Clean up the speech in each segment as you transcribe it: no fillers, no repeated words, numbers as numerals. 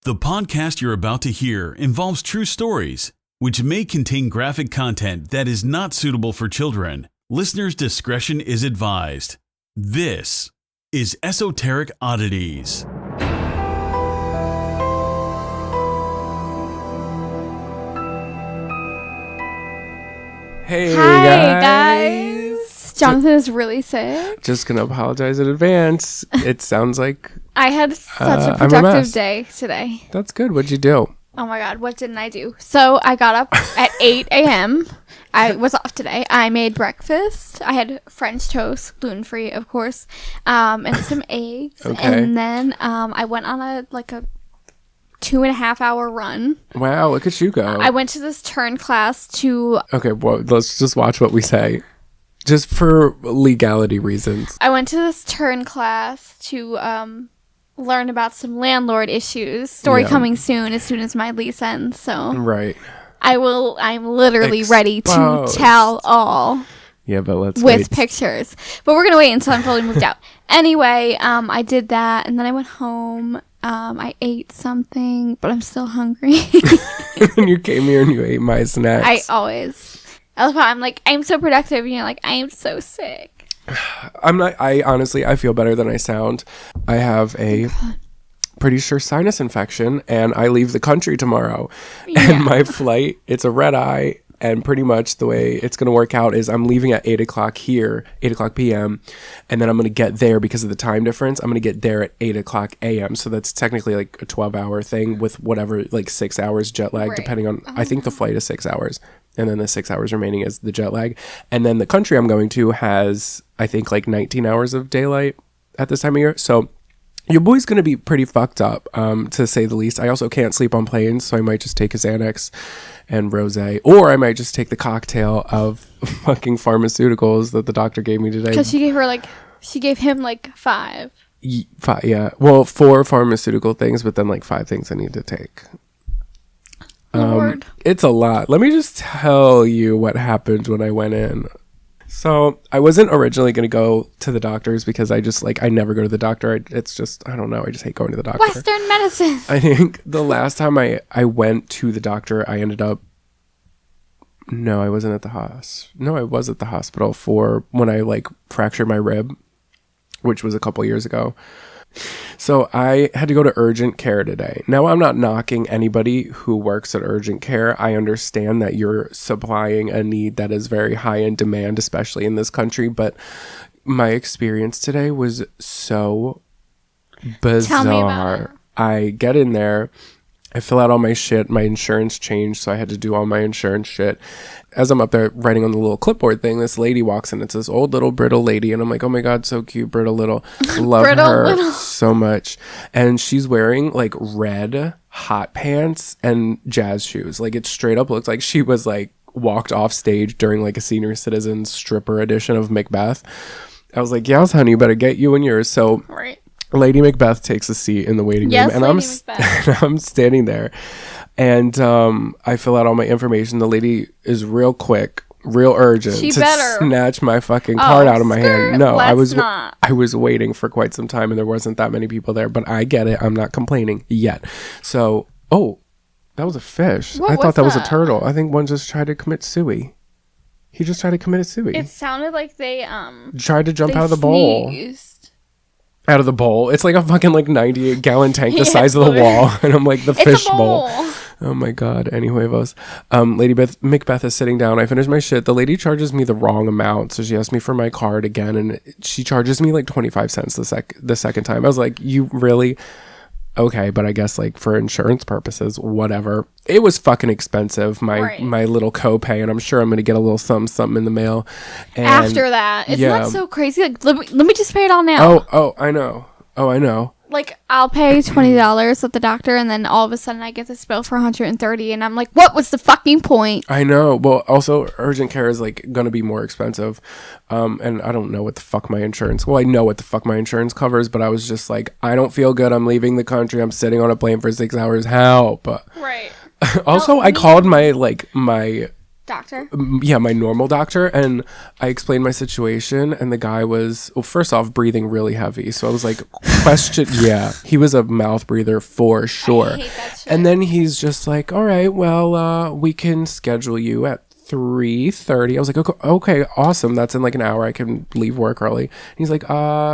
The podcast you're about to hear involves true stories, which may contain graphic content that is not suitable for children. Listener's discretion is advised. This is Esoteric Oddities. Hey Hi guys. Jonathan is really sick. Just gonna apologize in advance. It sounds like I had such a I'm a productive mess. day today. That's good. What'd you do? Oh my god, what didn't I do? So I got up at 8 a.m. I was off today. I made breakfast. I had French toast, gluten-free, of course, and some eggs. Okay. And then I went on a 2.5 hour run. Wow, look at you go. I went to this turn class to... Okay, well, let's just watch what we say. Just for legality reasons. I went to this turn class to learn about some landlord issues. Story coming soon as my lease ends. So Right. I'm literally ready to Exposed. tell all Yeah, but let's with wait. pictures. But we're gonna wait until I'm fully moved out. Anyway, I did that, and then I went home. I ate something, but I'm still hungry. And you came here and you ate my snacks. I love how I'm so productive, and you're like, I am so sick. I'm not. I honestly, I feel better than I sound. I have a pretty sure sinus infection, and I leave the country tomorrow. Yeah. And my flight, it's a red eye, and pretty much the way it's going to work out is I'm leaving at 8 o'clock here, 8 o'clock p.m., and then I'm going to get there because of the time difference. I'm going to get there at 8 o'clock a.m., so that's technically like a 12-hour thing with whatever, like 6 hours jet lag, Right. depending on, I think the flight is 6 hours, and then the 6 hours remaining is the jet lag. And then the country I'm going to has, I think, like 19 hours of daylight at this time of year, so... Your boy's going to be pretty fucked up, to say the least. I also can't sleep on planes, so I might just take a Xanax and rosé. Or I might just take the cocktail of fucking pharmaceuticals that the doctor gave me today. Because she gave him 5. Yeah. Well, 4 pharmaceutical things, but then 5 things I need to take. Lord. It's a lot. Let me just tell you what happened when I went in. So I wasn't originally going to go to the doctors because I just I never go to the doctor. It's just, I don't know. I just hate going to the doctor. Western medicine. I think the last time I went to the doctor, I ended up, no, I wasn't at the No, I was at the hospital for when I fractured my rib, which was a couple years ago. So I had to go to urgent care today. Now, I'm not knocking anybody who works at urgent care. I understand that you're supplying a need that is very high in demand, especially in this country. But my experience today was so bizarre. Tell me about it. I get in there. I fill out all my shit. My insurance changed, so I had to do all my insurance shit. As I'm up there writing on the little clipboard thing, this lady walks in. It's this old little brittle lady, and I'm like, oh my god, so cute, brittle little. Love Brittle her little. so much. And she's wearing red hot pants and jazz shoes. It straight up looks like she was walked off stage during a senior citizen stripper edition of Macbeth. I was like, yes, honey, you better get you and yours. So Right. Lady Macbeth takes a seat in the waiting room, and Lady Macbeth. and I'm standing there, and I fill out all my information. The lady is real quick, real urgent She to better. snatch my fucking card out of my hand. No, I was not. I was waiting for quite some time, and there wasn't that many people there. But I get it. I'm not complaining yet. So, that was a fish. What I thought was that was a that? turtle. I think one just tried to commit suicide. He just tried to commit a suicide. It sounded like they Tried to jump they out of the bowl. sneezed. Out of the bowl. It's like a fucking 98-gallon tank the Yeah, size of the literally. wall. And I'm like, the It's fish a bowl. Oh my god. Anyway, Lady Macbeth is sitting down. I finish my shit. The lady charges me the wrong amount. So she asked me for my card again. And she charges me 25 cents the second time. I was like, you really... Okay, but I guess for insurance purposes, whatever. It was fucking expensive, my little copay, and I'm sure I'm gonna get a little something in the mail. And After that, it's yeah. not so crazy. Let me just pay it all now. Oh, I know. I'll pay $20 at the doctor, and then all of a sudden I get this bill for $130, and I'm like, what was the fucking point? I know. Well, also urgent care is going to be more expensive. And I don't know what the fuck my insurance. Well, I know what the fuck my insurance covers, but I was just like, I don't feel good. I'm leaving the country. I'm sitting on a plane for 6 hours. Help. Right. Also, I called my Doctor? Yeah, my normal doctor. And I explained my situation, and the guy was, well, first off, breathing really heavy. So I was like, question. Yeah, he was a mouth breather for sure. I hate that shit. And then he's just like, all right, well, we can schedule you at 3:30. I was like, okay, awesome. That's in like an hour. I can leave work early. And he's like,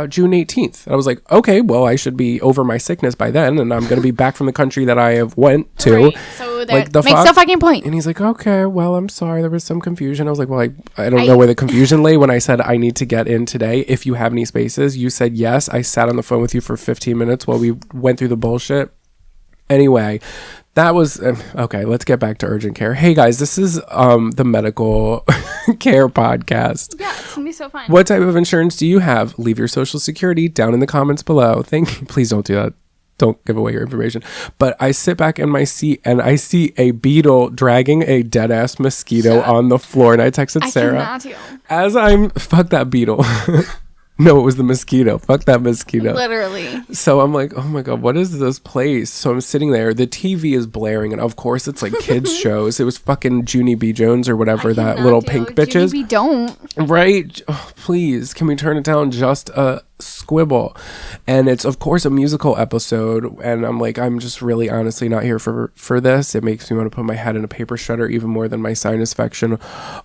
June 18th. And I was like, okay, well, I should be over my sickness by then, and I'm going to be back from the country that I have went to. Right. So that makes no fucking point. And he's like, okay, well, I'm sorry. There was some confusion. I was like, well, I don't know where the confusion lay when I said I need to get in today. If you have any spaces, you said yes. I sat on the phone with you for 15 minutes while we went through the bullshit. Anyway, that was okay. Let's get back to urgent care. Hey guys, this is the medical care podcast. Yeah, it's gonna be so fun. What type of insurance do you have? Leave your social security down in the comments below. Thank you. Please don't do that. Don't give away your information. But I sit back in my seat and I see a beetle dragging a dead ass mosquito on the floor, and I texted Sarah as I'm fuck that beetle. No, it was the mosquito. Fuck that mosquito. Literally. So I'm like, oh my God, what is this place? So I'm sitting there. The TV is blaring. And of course, it's like kids' shows. It was fucking Junie B. Jones or whatever, that little pink bitches. Junie B. Don't. Right? Oh, please, can we turn it down just a squibble? And it's, of course, a musical episode. And I'm like, I'm just really honestly not here for this. It makes me want to put my head in a paper shredder even more than my sinus infection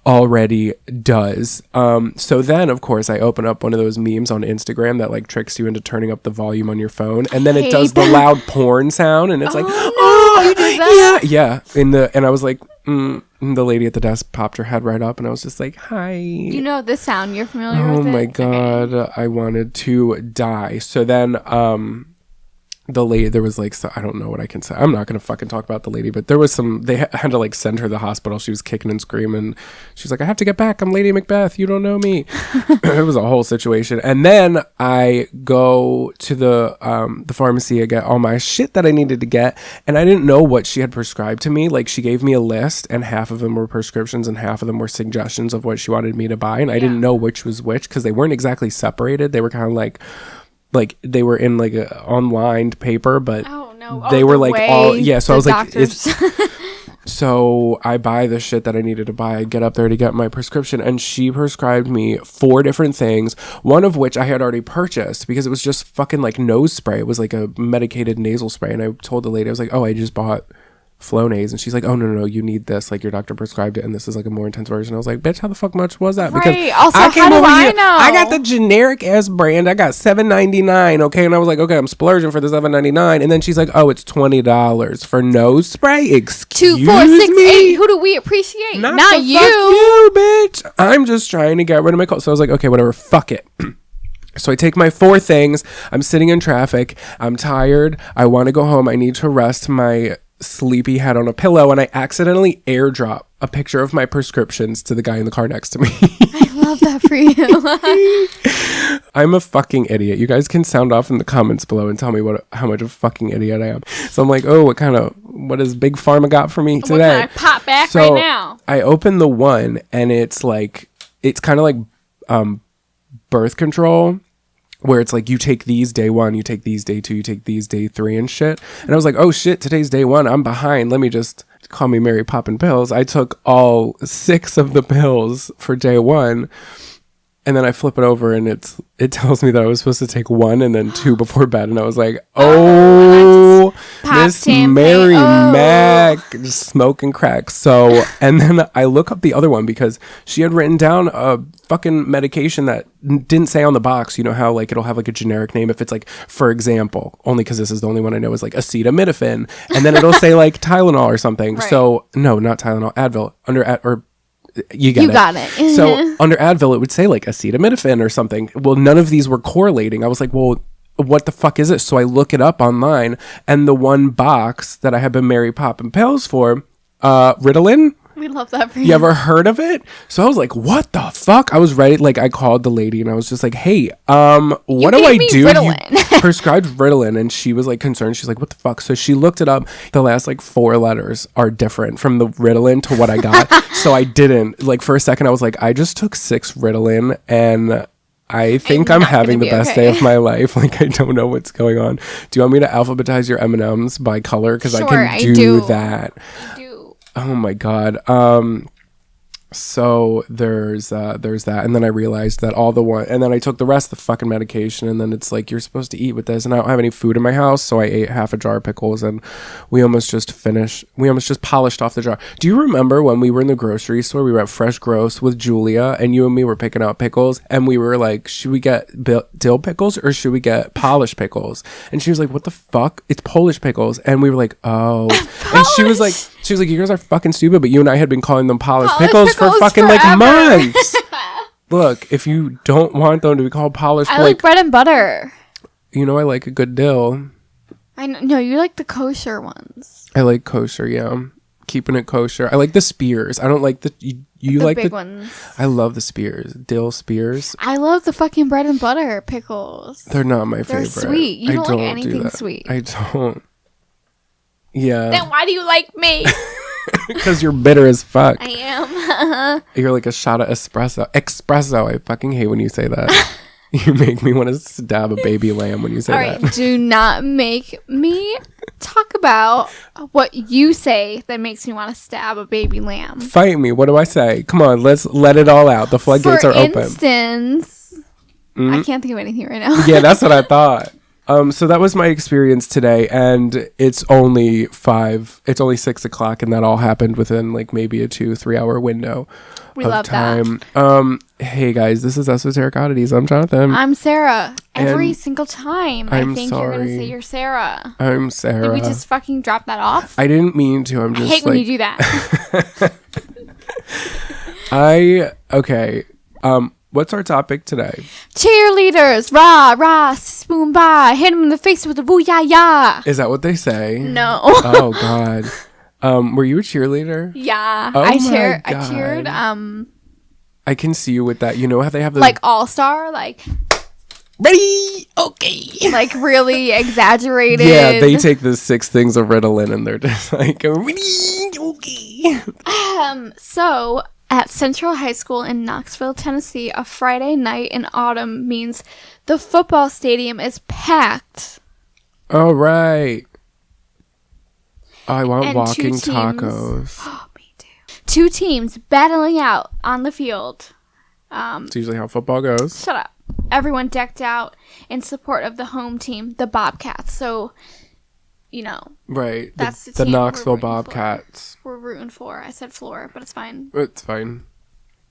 already does. So then, of course, I open up one of those memes on Instagram that like tricks you into turning up the volume on your phone, and then it does the loud porn sound, and it's like, oh, you did that? yeah. And I was like, the lady at the desk popped her head right up, and I was just like, hi. You know this sound? You're familiar with it? Oh my God, okay. I wanted to die. So then, the lady, there was like, so I don't know what I can say. I'm not going to fucking talk about the lady, but there was some, they had to like send her to the hospital. She was kicking and screaming. She's like, I have to get back. I'm Lady Macbeth. You don't know me. It was a whole situation. And then I go to the pharmacy. I get all my shit that I needed to get. And I didn't know what she had prescribed to me. Like she gave me a list, and half of them were prescriptions and half of them were suggestions of what she wanted me to buy. And I didn't know which was which because they weren't exactly separated. They were kind of like they were in like a online paper, but they were like all, so I was like, so I buy the shit that I needed to buy. I get up there to get my prescription, and she prescribed me 4 different things, one of which I had already purchased because it was just fucking like nose spray. It was like a medicated nasal spray. And I told the lady, I was like, oh, I just bought Flonase. And she's like, oh no, you need this, like your doctor prescribed it, and this is like a more intense version. I was like, bitch, how the fuck much was that? Right. Because also, I came how do over I here, know? I got the generic ass brand. I got $7.99, okay? And I was like, okay, I'm splurging for the $7.99. And then she's like, oh, it's $20 for nose spray. Excuse 2, 4, 6, me? 8. Who do we appreciate? Not you. Fuck you, bitch. I'm just trying to get rid of my cold. So I was like, okay, whatever, fuck it. So I take my 4 things. I'm sitting in traffic. I'm tired. I want to go home. I need to rest my sleepy head on a pillow, and I accidentally airdrop a picture of my prescriptions to the guy in the car next to me. I love that for you. I'm a fucking idiot. You guys can sound off in the comments below and tell me how much of a fucking idiot I am. So I'm like, oh, what has Big Pharma got for me today? What can I pop back right now? I open the one, and it's kind of like birth control, where it's like you take these day 1, you take these day 2, you take these day 3 and shit. And I was like, oh shit, today's day 1. I'm behind. Let me just call me Mary popping pills. I took all 6 of the pills for day 1. And then I flip it over, and it tells me that I was supposed to take 1 and then 2 before bed. And I was like, oh, Miss Mary Mac, just smoking crack. So, and then I look up the other one because she had written down a fucking medication that didn't say on the box. You know how like it'll have like a generic name if it's like, for example, only because this is the only one I know, is like acetaminophen, and then it'll say like Tylenol or something. Right. So no, not Tylenol, Advil You got it. So under Advil, it would say like acetaminophen or something. Well, none of these were correlating. I was like, well, what the fuck is this? So I look it up online, and the one box that I have been Mary popping pills for, Ritalin. We love that for you. You ever heard of it? So I was like, what the fuck? I was ready. Like I called the lady, and I was just like, hey, what do I do? Ritalin. You prescribed Ritalin. And she was like concerned. She's like, what the fuck? So she looked it up. The last like 4 letters are different from the Ritalin to what I got. So I didn't, like, for a second I was like, I just took 6 Ritalin, and I think I'm having the best day of my life. Like, I don't know what's going on. Do you want me to alphabetize your M&Ms by color? Because I can do that. I do. Oh my God. So there's that, and then I realized that and then I took the rest of the fucking medication, and then it's like, you're supposed to eat with this, and I don't have any food in my house, so I ate half a jar of pickles, and we almost just polished off the jar. Do you remember when we were in the grocery store? We were at Fresh Gross with Julia, and you and me were picking out pickles, and we were like, should we get dill pickles or should we get polished pickles? And she was like, what the fuck? It's Polish pickles. And we were like, oh. And she was like, you guys are fucking stupid, but you and I had been calling them polished pickles for fucking forever. like months. Look, if you don't want them to be called polished, I like bread and butter. You know, I like a good dill. I know. No, you like the kosher ones. I like kosher, yeah. Keeping it kosher. I like the spears. I don't like the you the like big the ones. I love the spears. Dill spears. I love the fucking bread and butter pickles. They're not my They're favorite. sweet. You don't like do anything that. sweet. I don't. Yeah. Then why do you like me? Because you're bitter as fuck. I am. You're like a shot of espresso. Espresso. I fucking hate when you say that. You make me want to stab a baby lamb when you say All right, that. do not make me talk about what you say that makes me want to stab a baby lamb. Fight me. What do I say? Come on, let's let it all out. The floodgates are open. For instance, I can't think of anything right now. Yeah, that's what I thought. So that was my experience today, and it's only 6 o'clock, and that all happened within like maybe a 2-3 hour window We of love time. Hey guys, this is Esoteric Oddities. I'm Jonathan. I'm Sarah. Every And single time I'm I think you're going to sorry. say you're Sarah. I'm Sarah. Did we just fucking drop that off? I didn't mean to. I'm I just hate when you do that. Okay. What's our topic today? Cheerleaders, rah, rah, spoon ba, hit him in the face with a booyah. Is that what they say? No. Oh God. Were you a cheerleader? Yeah. Oh I my cheered, I can see you with that. You know how they have the like all-star, like ready? Okay. like really exaggerated. Yeah, they take the 6 things of Ritalin and they're just like ready? Okay. So at Central High School in Knoxville, Tennessee, a Friday night in autumn means the football stadium is packed. All right. I want And walking 2 teams. tacos. Oh, me too. 2 teams battling out on the field. It's usually how football goes. Shut up. Everyone decked out in support of the home team, the Bobcats. So, you know, Right. that's the the team Knoxville we're rooting for. Bobcats. We're rooting for. I said floor, but it's fine. It's fine.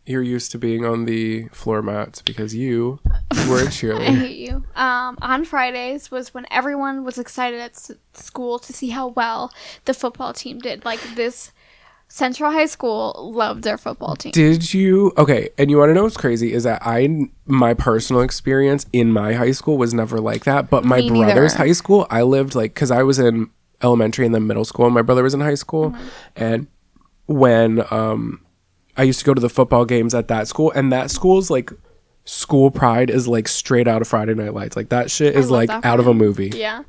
You're used to being on the floor mats because you were a I cheerleader. hate you. On Fridays was when everyone was excited at school to see how well the football team did. Like this Central High School loved their football team. Did you? Okay, and you want to know what's crazy is that my personal experience in my high school was never like that, but my Me brother's neither. high school, I lived like, because I was in elementary and then middle school, and my brother was in high school, Mm-hmm. and when I used to go to the football games at that school, and that school's like school pride is like straight out of Friday Night Lights. Like that shit is love like that out for of a him. movie. Yeah.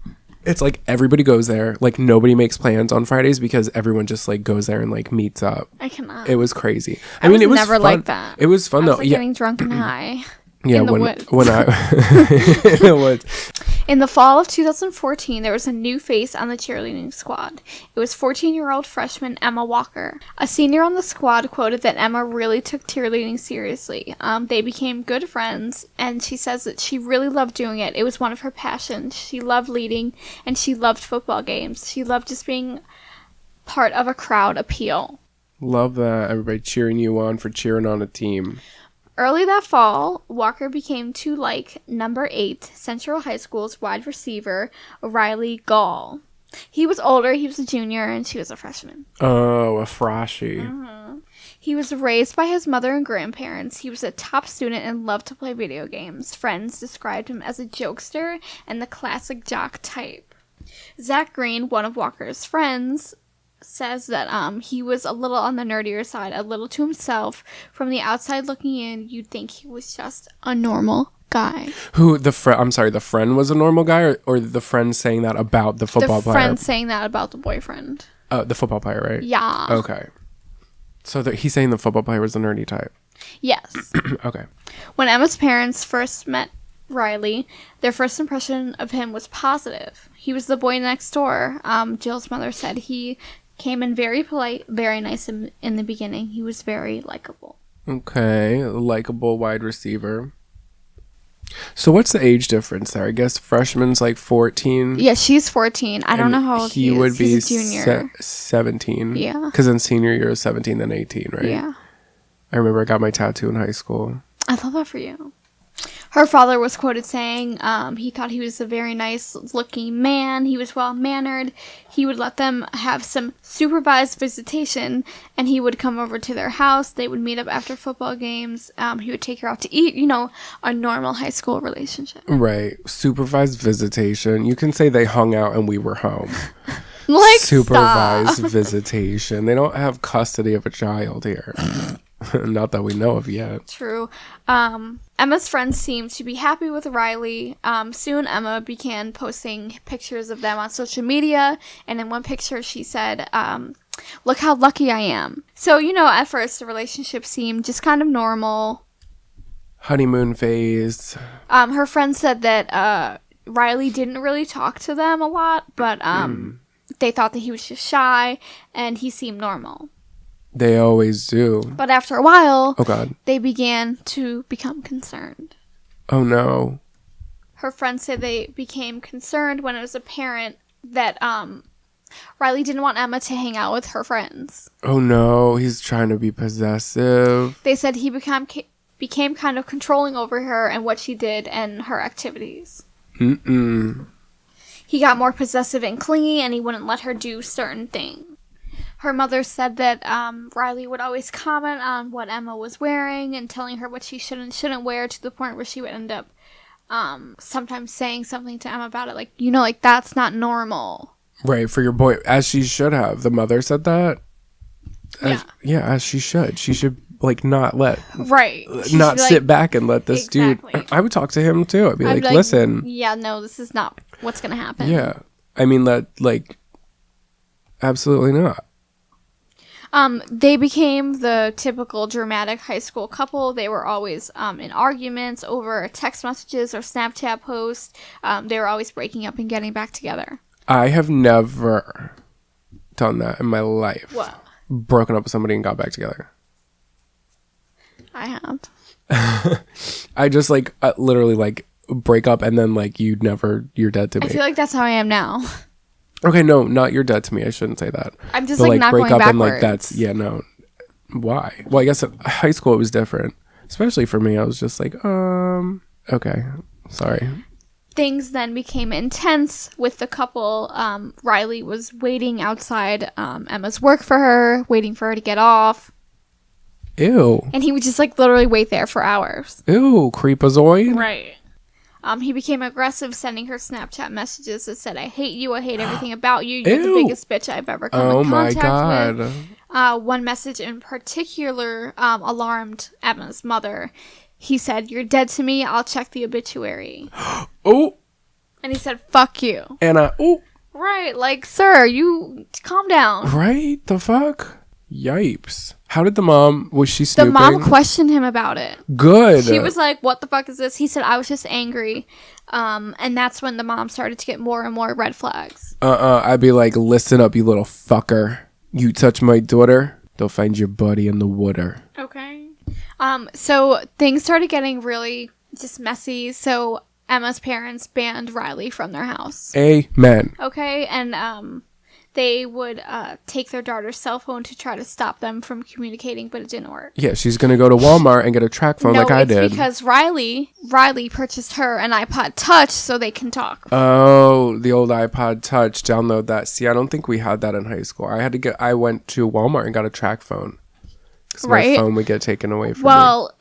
It's like everybody goes there. Like nobody makes plans on Fridays because everyone just like goes there and like meets up. I cannot. It was crazy. I was it was never fun. like that. It was fun I was though. like Yeah, getting drunk and high. yeah. in the when woods. when I in the woods. In the fall of 2014, there was a new face on the cheerleading squad. It was 14-year-old freshman Emma Walker. A senior on the squad quoted that Emma really took cheerleading seriously. They became good friends, and she says that she really loved doing it. It was one of her passions. She loved leading, and she loved football games. She loved just being part of a crowd appeal. Love that everybody cheering you on for cheering on a team. Early that fall, Walker became to like number 8, Central High School's wide receiver, Riley Gall. He was older, he was a junior, and she was a freshman. Oh, a froshy. He was raised by his mother and grandparents. He was a top student and loved to play video games. Friends described him as a jokester and the classic jock type. Zach Green, one of Walker's friends, says that he was a little on the nerdier side, a little to himself. From the outside looking in, you'd think he was just a normal guy. Who the friend? I'm sorry, the friend was a normal guy, or the friend saying that about the football The player? friend saying that about the boyfriend. The football player, right? Yeah. Okay. So he's saying the football player was the nerdy type. Yes. Okay. When Emma's parents first met Riley, their first impression of him was positive. He was the boy next door. Jill's mother said he Came in very polite, very nice in the beginning. He was very likable. Okay, likable wide receiver. So what's the age difference there? I guess freshman's like 14. Yeah, she's 14. I don't know how old he is. Would be He's a junior. 17. Yeah. Because in senior year is 17, then 18, right? Yeah. I remember I got my tattoo in high school. I love that for you. Her father was quoted saying he thought he was a very nice looking man. He was well mannered. He would let them have some supervised visitation, and he would come over to their house. They would meet up after football games. He would take her out to eat, a normal high school relationship. Right. Supervised visitation. You can say they hung out and we were home. Like, supervised stop. visitation. They don't have custody of a child here. Not that we know of yet. True. Emma's friends seemed to be happy with Riley. Soon Emma began posting pictures of them on social media, and in one picture she said, look how lucky I am. So, at first the relationship seemed just kind of normal. Honeymoon phase. Her friends said that Riley didn't really talk to them a lot, but they thought that he was just shy, and he seemed normal. They always do. But after a while, oh God, they began to become concerned. Oh no. Her friends said they became concerned when it was apparent that Riley didn't want Emma to hang out with her friends. Oh no, he's trying to be possessive. They said he became kind of controlling over her and what she did and her activities. He got more possessive and clingy, and he wouldn't let her do certain things. Her mother said that Riley would always comment on what Emma was wearing and telling her what she should and shouldn't wear, to the point where she would end up sometimes saying something to Emma about it, like, that's not normal. Right, for your boy, as she should have. The mother said that? As she should. She should, not let... Right. Not sit back and let this dude... I would talk to him, too. I'd be like, listen... Yeah, no, this is not what's going to happen. Yeah. I mean, absolutely not. They became the typical dramatic high school couple. They were always in arguments over text messages or Snapchat posts. They were always breaking up and getting back together. I have never done that in my life. What? Broken up with somebody and got back together. I have. I just literally break up and then you're dead to me. I feel like that's how I am now. Okay, no, not you're dead to me. I shouldn't say that. I'm just not break going up backwards. And no. Why? Well, I guess at high school it was different. Especially for me, I was just okay, sorry. Things then became intense with the couple. Riley was waiting outside Emma's work for her, waiting for her to get off. Ew. And he would just literally wait there for hours. Ew, creepazoid. Right. He became aggressive, sending her Snapchat messages that said, I hate you, I hate everything about you, you're the biggest bitch I've ever come in contact with. One message in particular alarmed Emma's mother. He said, you're dead to me, I'll check the obituary. Oh. And he said, fuck you. And Right, sir, you calm down. Right? The fuck? Yipes. How did the mom, was she snooping? The mom questioned him about it. Good. She was like, what the fuck is this? He said, I was just angry. And that's when the mom started to get more and more red flags. I'd be like, listen up, you little fucker. You touch my daughter, they'll find your buddy in the water. Okay. So things started getting really just messy. So Emma's parents banned Riley from their house. Amen. Okay. And they would take their daughter's cell phone to try to stop them from communicating, but it didn't work. Yeah, she's going to go to Walmart and get a track phone like I did. No, it's because Riley purchased her an iPod Touch so they can talk. Oh, the old iPod Touch. Download that. See, I don't think we had that in high school. I went to Walmart and got a track phone. Right. My phone would get taken away from me. Well,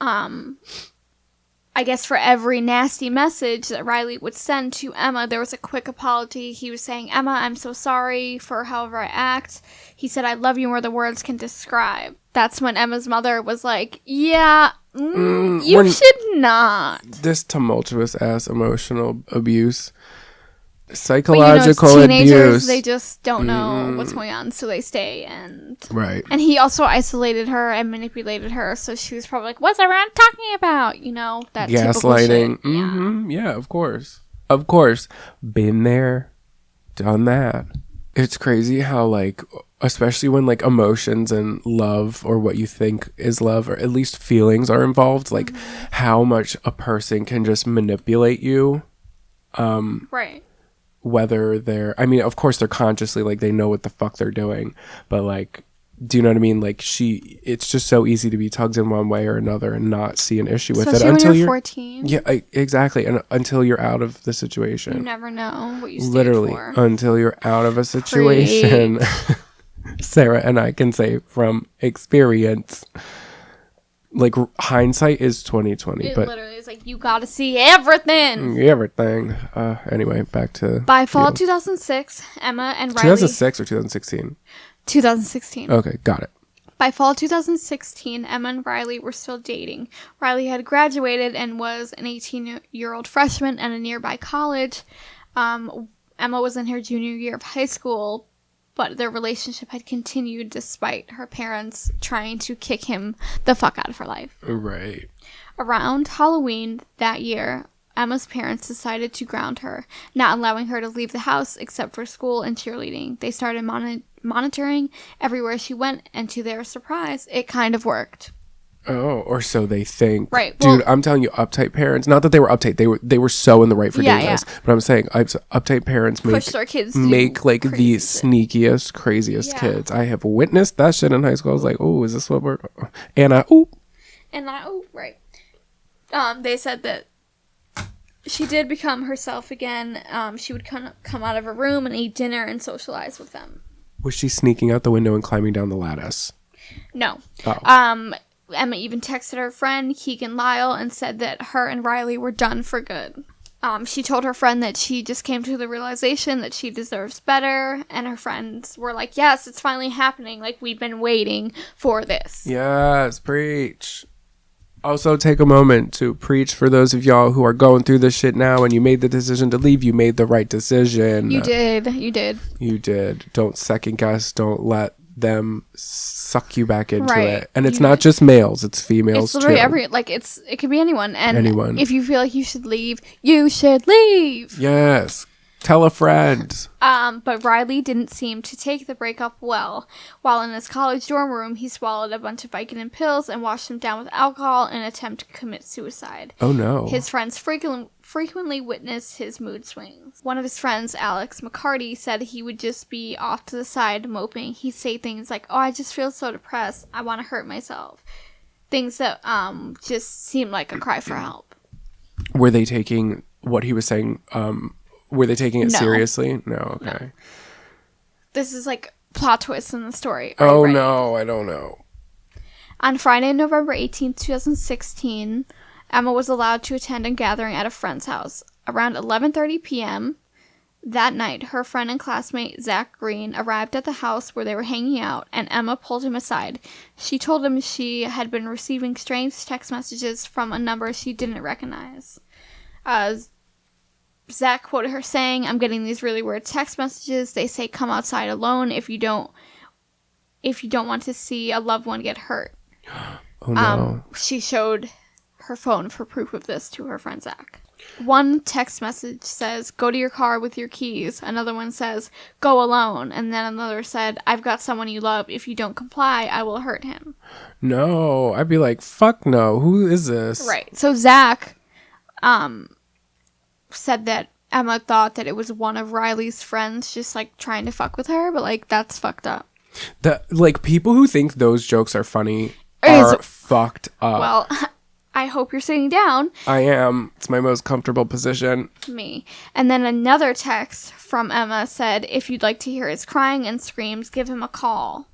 I guess for every nasty message that Riley would send to Emma, there was a quick apology. He was saying, Emma, I'm so sorry for however I act. He said, I love you more than words can describe. That's when Emma's mother was like, yeah, you should not. This tumultuous ass emotional abuse. Psychological teenagers, abuse. They just don't know what's going on, so they stay. And he also isolated her and manipulated her, so she was probably like, what's everyone talking about? That gaslighting. Typical shit. Yeah, of course. Been there, done that. It's crazy how especially when like emotions and love, or what you think is love, or at least feelings, are involved, like how much a person can just manipulate you. Right. Whether they're, I mean, of course they're consciously, like they know what the fuck they're doing, but like, do you know what I mean? Like it's just so easy to be tugged in one way or another and not see an issue with Especially it until when you're you're 14. Yeah, exactly. And until you're out of the situation. You never know what you stand Literally, for. until you're out of a situation. Sarah and I can say from experience, like hindsight is 2020, It but literally is like, you gotta see everything. everything. Anyway, back to By fall you. 2006, Emma and Riley... 2006 or 2016? 2016. Okay, got it. By fall 2016, Emma and Riley were still dating. Riley had graduated and was an 18-year-old freshman at a nearby college. Emma was in her junior year of high school, but their relationship had continued despite her parents trying to kick him the fuck out of her life. Right. Around Halloween that year, Emma's parents decided to ground her, not allowing her to leave the house except for school and cheerleading. They started monitoring everywhere she went, and to their surprise, it kind of worked. Oh, or so they think. Right. Dude, Well, I'm telling you, uptight parents, not that they were uptight, they were so in the right for doing this. But I'm saying uptight parents push their kids to make like crazy the shit. sneakiest, craziest Yeah. kids. I have witnessed that shit in high school. I was like, oh, is this what we're... And right. They said that she did become herself again. She would come out of her room and eat dinner and socialize with them. was she sneaking out the window and climbing down the lattice? No. Oh. Emma even texted her friend, Keegan Lyle, and said that her and Riley were done for good. She told her friend that she just came to the realization that she deserves better, and her friends were like, yes, it's finally happening. Like, we've been waiting for this. Yes, preach. Also, take a moment to preach for those of y'all who are going through this shit now and you made the decision to leave. You made the right decision. You did. You did. Don't second guess. Don't let them suck you back into Right. it. And it's not just males, it's females It's literally too. it could be anyone. And Anyone. if you feel like you should leave, you should leave. Yes. Tell a friend. But Riley didn't seem to take the breakup well. While in his college dorm room, he swallowed a bunch of Vicodin pills and washed them down with alcohol in an attempt to commit suicide. Oh no. His friends frequently witnessed his mood swings. One of his friends, Alex McCarty, said he would just be off to the side moping. He'd say things like, oh, I just feel so depressed. I want to hurt myself. Things that just seemed like a cry for help. Were they taking what he was saying? Were they taking it No. seriously? No, okay. No. This is like plot twist in the story. Oh Right. no, I don't know. On Friday, November 18th, 2016, Emma was allowed to attend a gathering at a friend's house. Around 11:30 p.m. that night, her friend and classmate Zach Green arrived at the house where they were hanging out, and Emma pulled him aside. She told him she had been receiving strange text messages from a number she didn't recognize. Zach quoted her saying, I'm getting these really weird text messages. They say come outside alone if you don't want to see a loved one get hurt. Oh no. She showed her phone for proof of this to her friend Zach. One text message says, go to your car with your keys. Another one says, go alone. And then another said, I've got someone you love. If you don't comply, I will hurt him. No. I'd be like, fuck no. Who is this? Right. So Zach said that Emma thought that it was one of Riley's friends just like trying to fuck with her, but like that's fucked up. Like people who think those jokes are funny are fucked up. Well, I hope you're sitting down. I am. It's my most comfortable position. Me. And then another text from Emma said, if you'd like to hear his crying and screams, give him a call.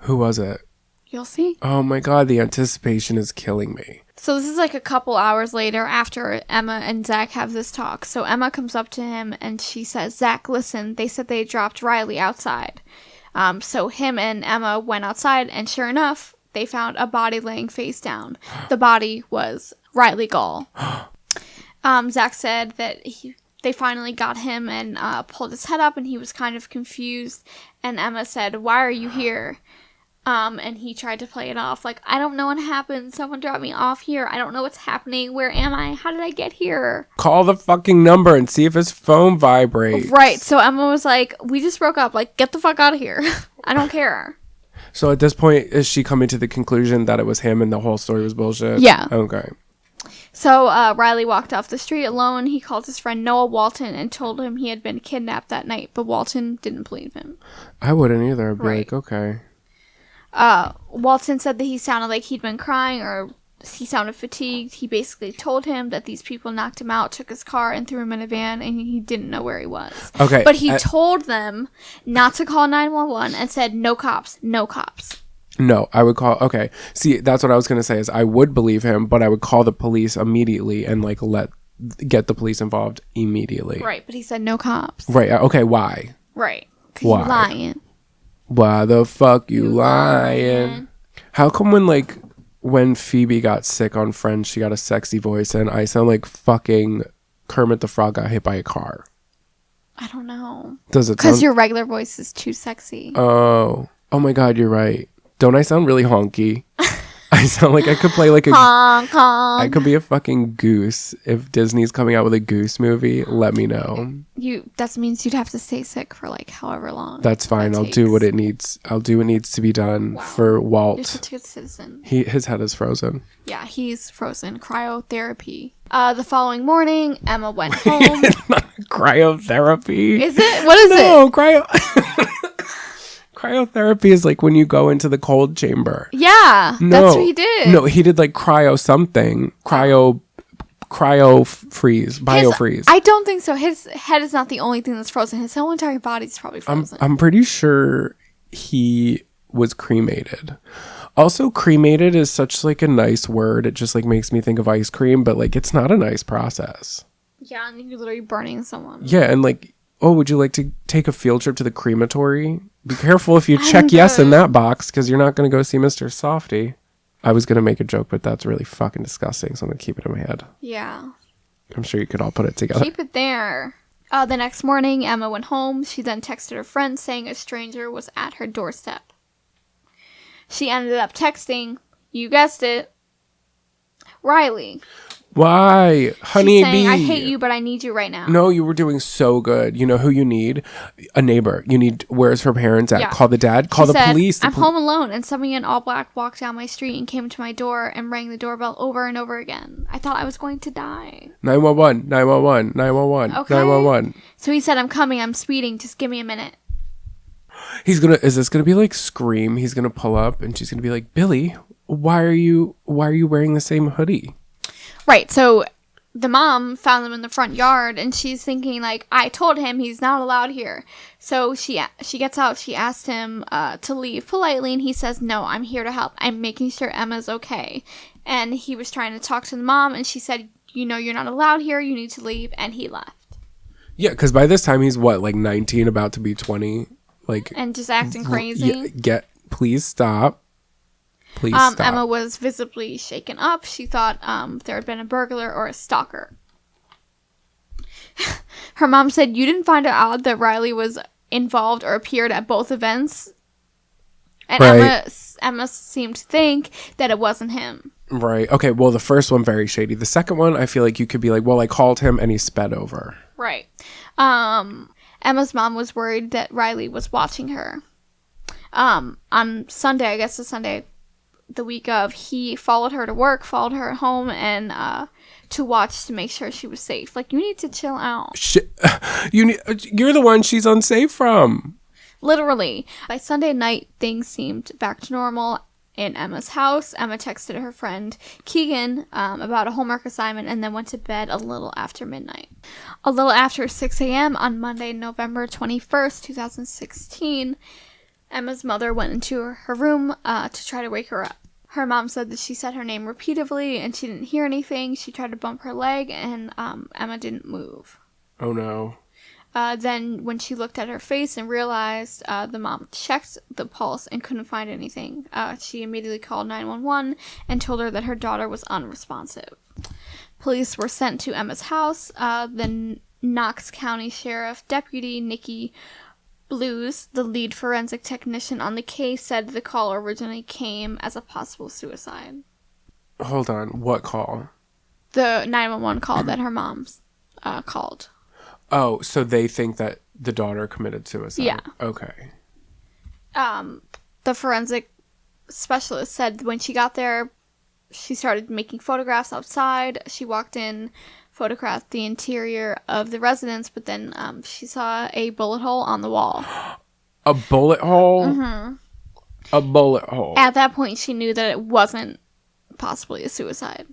Who was it? You'll see. Oh my god, the anticipation is killing me. So this is like a couple hours later after Emma and Zach have this talk. So Emma comes up to him and she says, Zach, listen, they said they dropped Riley outside. So him and Emma went outside and sure enough, they found a body laying face down. The body was Riley Gall. Zach said that they finally got him and pulled his head up and he was kind of confused. And Emma said, why are you here? And he tried to play it off like, I don't know what happened. Someone dropped me off here. I don't know what's happening. Where am I? How did I get here? Call the fucking number and see if his phone vibrates. Right. So Emma was like, we just broke up. Like, get the fuck out of here. I don't care. So at this point, is she coming to the conclusion that it was him and the whole story was bullshit? Yeah. Okay. So Riley walked off the street alone. He called his friend Noah Walton and told him he had been kidnapped that night, but Walton didn't believe him. I wouldn't either. I'd be Right. like, okay. Walton said that he sounded like he'd been crying or he sounded fatigued. He basically told him that these people knocked him out, took his car, and threw him in a van, and he didn't know where he was. Okay. But he told them not to call 911 and said, no cops, no cops. No, I would call. Okay. See, that's what I was going to say is I would believe him, but I would call the police immediately and like get the police involved immediately. Right. But he said no cops. Right. Okay. Why? Right. 'Cause Why? you're lying. Why the fuck you lying? lying? How come when Phoebe got sick on Friends, she got a sexy voice and I sound like fucking Kermit the Frog got hit by a car? I don't know. Does it Because sound... your regular voice is too sexy. Oh my God, you're right. Don't I sound really honky? I sound like I could play like a... Honk, honk. I could be a fucking goose. If Disney's coming out with a goose movie, let me know. That means you'd have to stay sick for like however long. That's fine. I'll do what it needs. I'll do what needs to be done for You're Walt. such a good citizen. His head is frozen. Yeah, he's frozen. Cryotherapy. The following morning, Emma went home. Cryotherapy. Is it? What is it? No, cryotherapy is like when you go into the cold chamber. Yeah, No, that's what he did. No, he did like cryo something. Cryo freeze. Biofreeze. I don't think so. His head is not the only thing that's frozen. His whole entire body's probably frozen. I'm pretty sure he was cremated. Also, cremated is such like a nice word. It just like makes me think of ice cream, but like it's not a nice process. Yeah, and you're literally burning someone. Yeah, and like, oh, would you like to take a field trip to the crematory? Be careful if you check yes in that box, because you're not going to go see Mr. Softy. I was going to make a joke, but that's really fucking disgusting, so I'm going to keep it in my head. Yeah. I'm sure you could all put it together. Keep it there. The next morning, Emma went home. She then texted her friend saying a stranger was at her doorstep. She ended up texting, you guessed it, Riley. Why? Honey She's saying, bee. I hate you, but I need you right now. No, you were doing so good. You know who you need? A neighbor. You need, where's her parents at? Yeah. Call the dad. Call She the said, police. I'm home alone, and somebody in all black walked down my street and came to my door and rang the doorbell over and over again. I thought I was going to die. 911, 911, 911, Okay. 911. So he said, I'm coming, I'm speeding, just give me a minute. Is this gonna be like Scream? He's gonna pull up and she's gonna be like, Billy, why are you wearing the same hoodie? Right, so the mom found them in the front yard, and she's thinking, like, I told him he's not allowed here. So she gets out, she asked him to leave politely, and he says, no, I'm here to help. I'm making sure Emma's okay. And he was trying to talk to the mom, and she said, you know, you're not allowed here, you need to leave, and he left. Yeah, because by this time he's what, like 19, about to be 20? Like, And just acting crazy. Please stop. Please stop. Emma was visibly shaken up. She thought there had been a burglar or a stalker. Her mom said, you didn't find it odd that Riley was involved or appeared at both events? And Right. Emma seemed to think that it wasn't him. Right. Okay, well, the first one, very shady. The second one, I feel like you could be like, well, I called him and he sped over. Right. Emma's mom was worried that Riley was watching her. On Sunday, I guess the Sunday the week of, he followed her to work, followed her home, and to watch to make sure she was safe. Like, you need to chill out. You're the one she's unsafe from. Literally. By Sunday night, things seemed back to normal in Emma's house. Emma texted her friend Keegan about a homework assignment and then went to bed a little after midnight. A little after 6 a.m. on Monday, November 21st, 2016, Emma's mother went into her room to try to wake her up. Her mom said that she said her name repeatedly and she didn't hear anything. She tried to bump her leg and Emma didn't move. Oh, no. Then when she looked at her face and realized the mom checked the pulse and couldn't find anything, she immediately called 911 and told her that her daughter was unresponsive. Police were sent to Emma's house. The Knox County Sheriff Deputy Nikki Blues, the lead forensic technician on the case, said the call originally came as a possible suicide. Hold on. What call? The 911 call that her mom's called. Oh, so they think that the daughter committed suicide? Yeah. Okay. The forensic specialist said when she got there, she started making photographs outside. She walked in, photographed the interior of the residence, but then she saw a bullet hole on the wall. A bullet hole? Mm-hmm. A bullet hole. At that point, she knew that it wasn't possibly a suicide.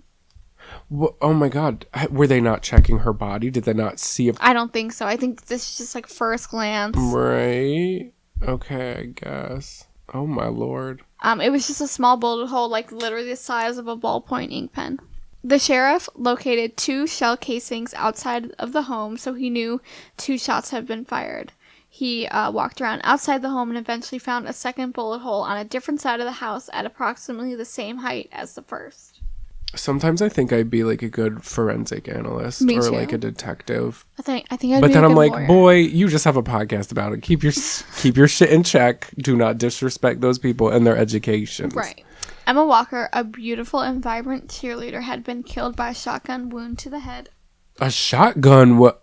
Oh my God. Were they not checking her body? Did they not see if... I don't think so. I think this is just like first glance. Right. Okay, I guess. Oh my Lord. It was just a small bullet hole, like literally the size of a ballpoint ink pen. The sheriff located 2 shell casings outside of the home, so he knew 2 shots had been fired. He walked around outside the home and eventually found a second bullet hole on a different side of the house at approximately the same height as the first. Sometimes I think I'd be like a good forensic analyst. Me or too. like a detective. I think I'd But be then a I'm good like, lawyer. boy, you just have a podcast about it. Keep your shit in check. Do not disrespect those people and their educations. Right. Emma Walker, a beautiful and vibrant cheerleader, had been killed by a shotgun wound to the head. A shotgun? What?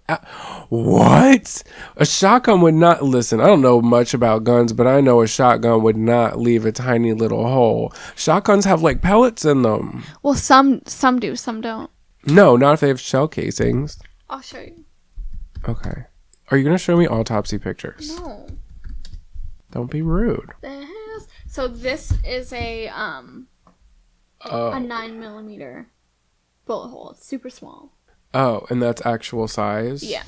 A shotgun would not... Listen, I don't know much about guns, but I know a shotgun would not leave a tiny little hole. Shotguns have like pellets in them. Well, some do, some don't. No, not if they have shell casings. I'll show you. Okay. Are you going to show me autopsy pictures? No. Don't be rude. The hell? So this is a 9mm bullet hole. It's super small. Oh, and that's actual size? Yeah.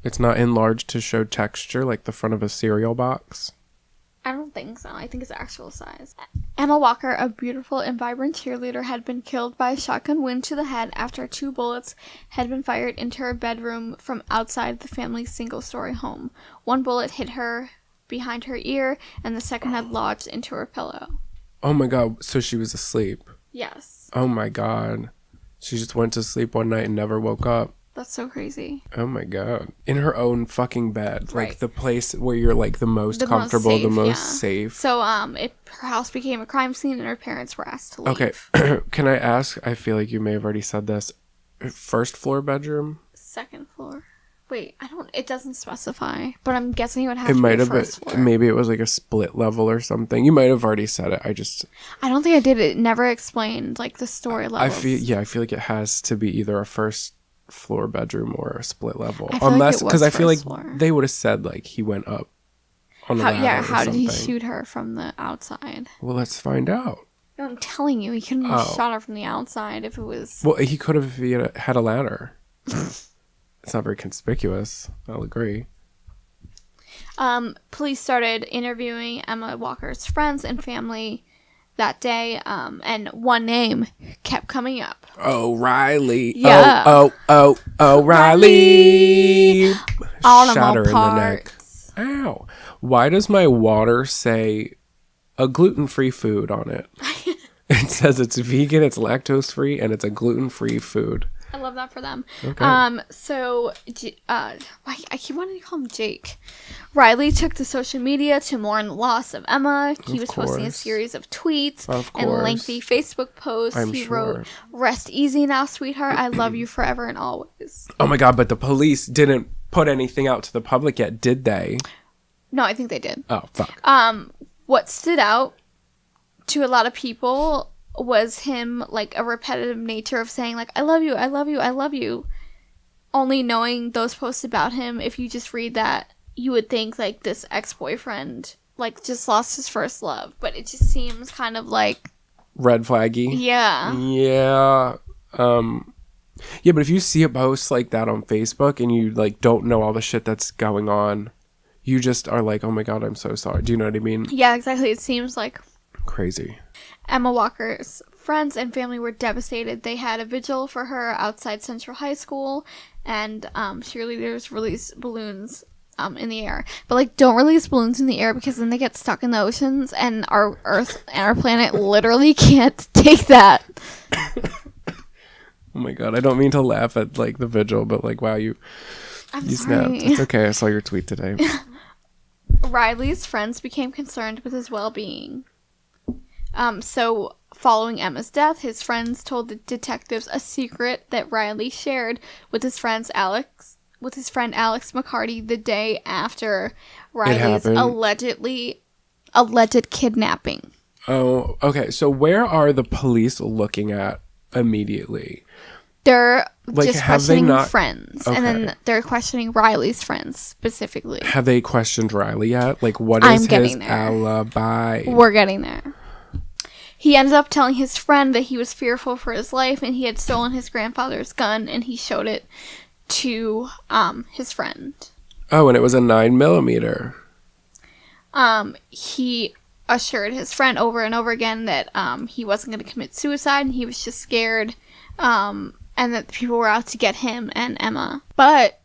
It's not enlarged to show texture like the front of a cereal box? I don't think so. I think it's actual size. Emma Walker, a beautiful and vibrant cheerleader, had been killed by a shotgun wound to the head after 2 bullets had been fired into her bedroom from outside the family's single-story home. 1 bullet hit her behind her ear, and the second had lodged into her pillow. Oh my God, so she was asleep. Yes. Oh my God. She just went to sleep one night and never woke up. That's so crazy. Oh my God. In her own fucking bed. Right. Like the place where you're like the most comfortable, the most safe. So her house became a crime scene and her parents were asked to leave. Okay. Can I ask, I feel like you may have already said this. First floor bedroom? 2nd floor. Wait, it doesn't specify, but I'm guessing it would have It to might be have first floor. been, maybe it was like a split level or something. You might have already said it. I don't think I did. It never explained like the story levels. I feel like it has to be either a first floor bedroom or a split level. I feel like Unless, it because was I feel like first floor. they would have said like he went up on a ladder or how did he something. shoot her from the outside? Well, let's find out. No, I'm telling you, he couldn't have shot her from the outside if it was... Well, he could have if he had a ladder. It's not very conspicuous. I'll agree. Police started interviewing Emma Walker's friends and family that day, and one name kept coming up. O'Reilly. Yeah. Oh, O'Reilly. Animal Shot her parts. in the neck. Ow. Why does my water say a gluten-free food on it? It says it's vegan, it's lactose-free, and it's a gluten-free food. I love that for them. Okay. So, I keep wanting to call him Jake. Riley took to social media to mourn the loss of Emma. He was posting a series of tweets and lengthy Facebook posts. He wrote, "Rest easy now, sweetheart. I love you forever and always." Oh my God, but the police didn't put anything out to the public yet, did they? No, I think they did. Oh, fuck. What stood out to a lot of people was him, like, a repetitive nature of saying, like, I love you, I love you, I love you. Only knowing those posts about him, if you just read that, you would think, like, this ex-boyfriend, like, just lost his first love. But it just seems kind of like... Red flaggy? Yeah. Yeah. Yeah, but if you see a post like that on Facebook and you, like, don't know all the shit that's going on, you just are like, oh my God, I'm so sorry. Do you know what I mean? Yeah, exactly. It seems like... Crazy. Emma Walker's friends and family were devastated. They had a vigil for her outside Central High School, and cheerleaders released balloons in the air. But, like, don't release balloons in the air because then they get stuck in the oceans, and our Earth and our planet literally can't take that. Oh my God, I don't mean to laugh at, like, the vigil, but, like, wow, you I'm snapped. sorry. It's okay, I saw your tweet today. Riley's friends became concerned with his well-being. So following Emma's death, his friends told the detectives a secret that Riley shared with his friend Alex McCarty the day after Riley's alleged kidnapping. Oh, okay. So where are the police looking at immediately? They're Like, just have they questioning not- friends, Okay. and then they're questioning Riley's friends specifically. Have they questioned Riley yet? Like, what I'm is his getting there. alibi? We're getting there. He ended up telling his friend that he was fearful for his life and he had stolen his grandfather's gun, and he showed it to his friend. Oh, and it was a 9mm. He assured his friend over and over again that he wasn't going to commit suicide, and he was just scared, and that people were out to get him and Emma. But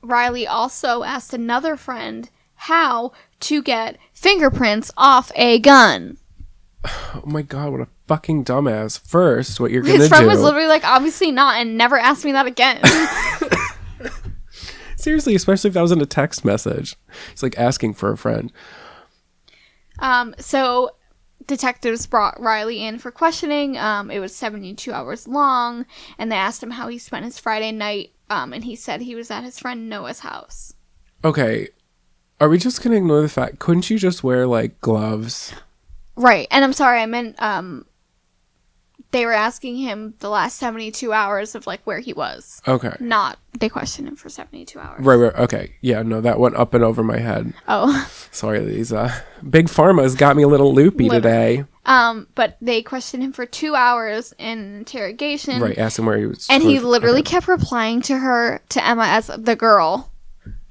Riley also asked another friend how to get fingerprints off a gun. Oh my god, what a fucking dumbass. First, what you're gonna do... His friend was literally like, obviously not, and never asked me that again. Seriously, especially if that was in a text message. It's like asking for a friend. So detectives brought Riley in for questioning. It was 72 hours long, and they asked him how he spent his Friday night, and he said he was at his friend Noah's house. Okay, are we just gonna ignore the fact... Couldn't you just wear, like, gloves? Right, and I'm sorry, I meant, they were asking him the last 72 hours of, like, where he was. Okay. Not, they questioned him for 72 hours. Right, okay. Yeah, no, that went up and over my head. Oh. Sorry, these big pharma's got me a little loopy today. But they questioned him for 2 hours in an interrogation. Right, asked him where he was. And he literally kept replying to Emma as the girl.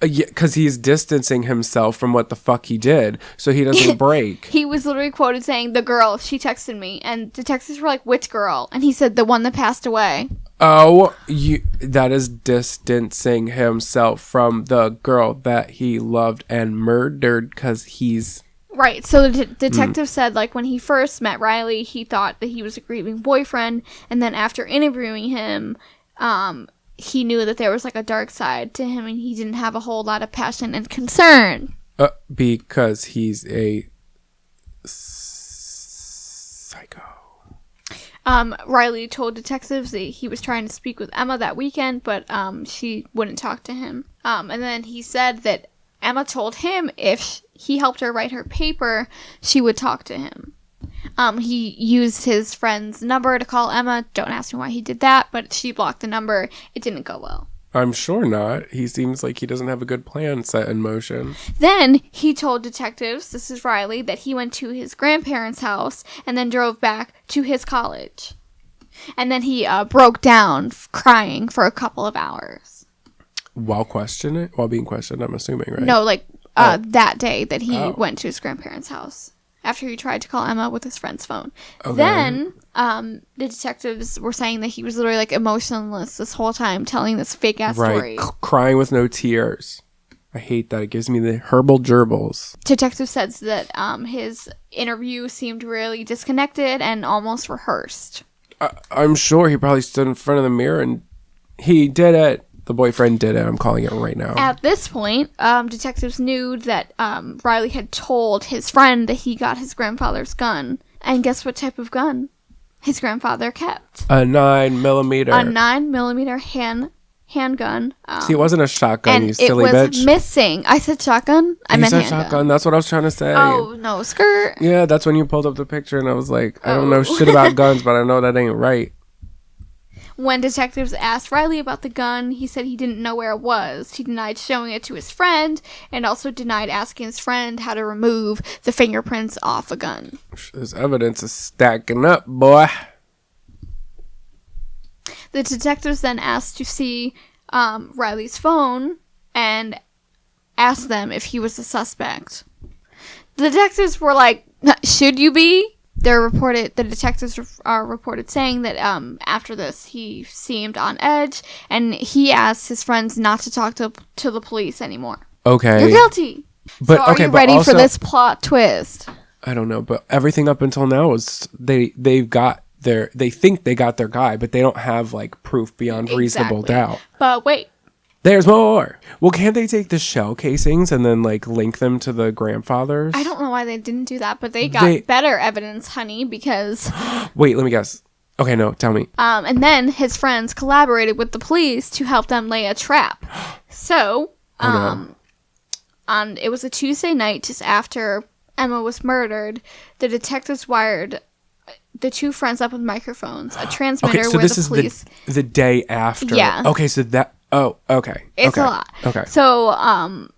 Yeah, because he's distancing himself from what the fuck he did, so he doesn't break. He was literally quoted saying, "The girl, she texted me," and detectives were like, "Which girl?" And he said, "The one that passed away." Oh, that is distancing himself from the girl that he loved and murdered because he's... Right, so the detective said, like, when he first met Riley, he thought that he was a grieving boyfriend, and then after interviewing him, he knew that there was, like, a dark side to him, and he didn't have a whole lot of passion and concern. Because he's a psycho. Riley told detectives that he was trying to speak with Emma that weekend, but she wouldn't talk to him. And then he said that Emma told him if he helped her write her paper, she would talk to him. He used his friend's number to call Emma. Don't ask me why he did that, but she blocked the number. It didn't go well. I'm sure not. He seems like he doesn't have a good plan set in motion. Then he told detectives, this is Riley, that he went to his grandparents' house and then drove back to his college. And then he broke down crying for a couple of hours. While being questioned, I'm assuming, right? No, like that day that he went to his grandparents' house after he tried to call Emma with his friend's phone. Okay. Then the detectives were saying that he was literally like emotionless this whole time telling this fake ass story. Crying with no tears. I hate that. It gives me the herbal gerbils. Detective says that his interview seemed really disconnected and almost rehearsed. I'm sure he probably stood in front of the mirror and he did it. The boyfriend did it. I'm calling it right now. At this point, detectives knew that Riley had told his friend that he got his grandfather's gun. And guess what type of gun his grandfather kept? A 9mm. A 9mm handgun. See, it wasn't a shotgun, you silly bitch. And it was missing. I said shotgun? I meant handgun. Shotgun. That's what I was trying to say. Oh, no, skirt. Yeah, that's when you pulled up the picture and I was like, I don't know shit about guns, but I know that ain't right. When detectives asked Riley about the gun, he said he didn't know where it was. He denied showing it to his friend and also denied asking his friend how to remove the fingerprints off a gun. This evidence is stacking up, boy. The detectives then asked to see Riley's phone and asked them if he was a suspect. The detectives were like, should you be? The detectives are reported saying that after this he seemed on edge and he asked his friends not to talk to the police anymore. Okay. You're guilty. But, so are you ready for this plot twist? I don't know, but everything up until now is they think they got their guy, but they don't have like proof beyond reasonable doubt. But wait. There's more. Well, can't they take the shell casings and then like link them to the grandfathers? I don't know why they didn't do that, but they got better evidence, honey, because... Wait, let me guess. Okay, no, tell me. And then his friends collaborated with the police to help them lay a trap. So, it was a Tuesday night just after Emma was murdered. The detectives wired the two friends up with microphones, a transmitter so where this the is police... the day after. Yeah. Okay, so that... Oh, okay. It's a lot. Okay. So,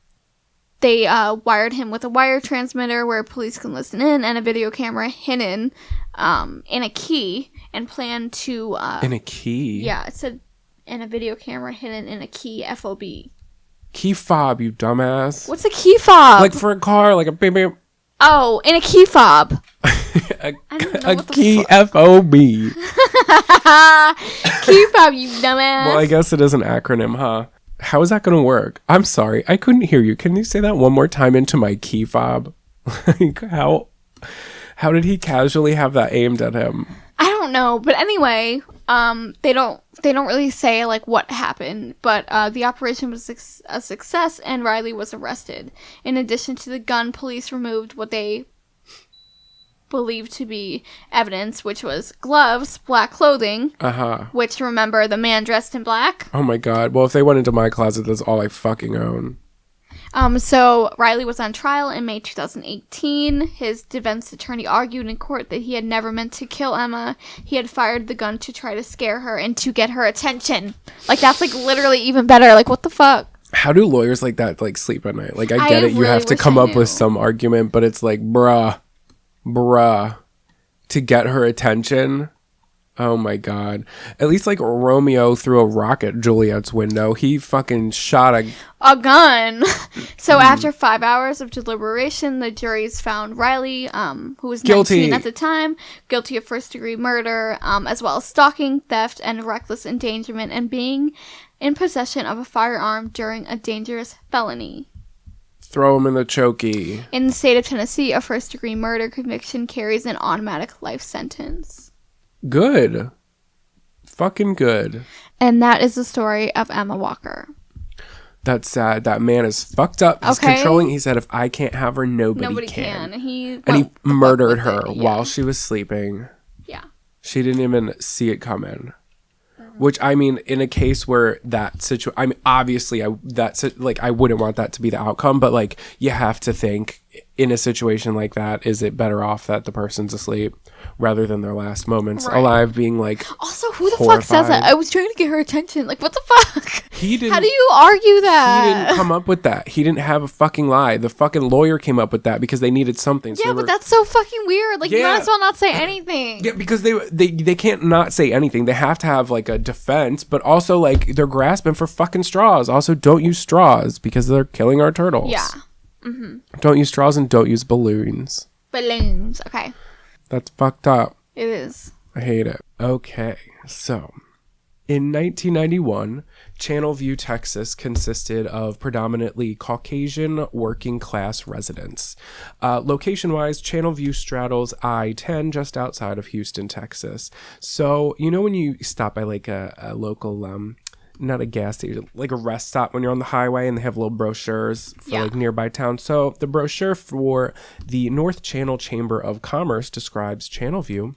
they wired him with a wire transmitter where police can listen in and a video camera hidden in a key and plan to... in a key? Yeah, it said in a video camera hidden in a key FOB. Key fob, you dumbass. What's a key fob? Like for a car, like a baby... Oh, in a key fob. a key FOB. Key fob, you dumbass. Well, I guess it is an acronym, huh? How is that going to work? I'm sorry, I couldn't hear you. Can you say that one more time into my key fob? Like, how did he casually have that aimed at him? I don't know, but anyway, they don't really say like what happened, but the operation was a success and Riley was arrested. In addition to the gun, police removed what they believed to be evidence, which was gloves, black clothing, which, remember, the man dressed in black. Oh my god. Well, if they went into my closet, that's all I fucking own. So Riley was on trial in May 2018. His defense attorney argued in court that he had never meant to kill Emma. He had fired the gun to try to scare her and to get her attention. Like, that's like literally even better. Like, what the fuck? How do lawyers like that like sleep at night? Like, I get it. You really have to wish come I up with knew. some argument, but it's like, bruh, to get her attention. Oh my god. At least like Romeo threw a rock at Juliet's window. He fucking shot a gun. So after 5 hours of deliberation, the juries found Riley, who was guilty 19 at the time, guilty of first-degree murder, as well as stalking, theft, and reckless endangerment, and being in possession of a firearm during a dangerous felony. Throw him in the chokey. In the state of Tennessee, a first-degree murder conviction carries an automatic life sentence. Good. Fucking good. And that is the story of Emma Walker. That's sad. That man is fucked up. He's controlling. He said, if I can't have her, nobody can. And he murdered her while she was sleeping. Yeah. She didn't even see it coming. Which, I mean, in a case where that situation... I mean, obviously, I wouldn't want that to be the outcome, but, like, you have to think, in a situation like that, is it better off that the person's asleep rather than their last moments alive being, like, also, who the horrified. fuck says that? I was trying to get her attention. Like, what the fuck? He didn't... How do you argue that? He didn't come up with that. He didn't have a fucking lie. The fucking lawyer came up with that because they needed something. So yeah, but that's so fucking weird. Like, you might as well not say anything. Yeah, because they can't not say anything. They have to have, like, a defense, but also, like, they're grasping for fucking straws. Also, don't use straws because they're killing our turtles. Yeah. Don't use straws and don't use balloons. Balloons. Okay. That's fucked up. It is. I hate it. Okay, so... In 1991, Channelview, Texas consisted of predominantly Caucasian working-class residents. Location-wise, Channelview straddles I-10 just outside of Houston, Texas. So, you know when you stop by like a local, not a gas station, like a rest stop when you're on the highway and they have little brochures for like nearby towns? So the brochure for the North Channel Chamber of Commerce describes Channelview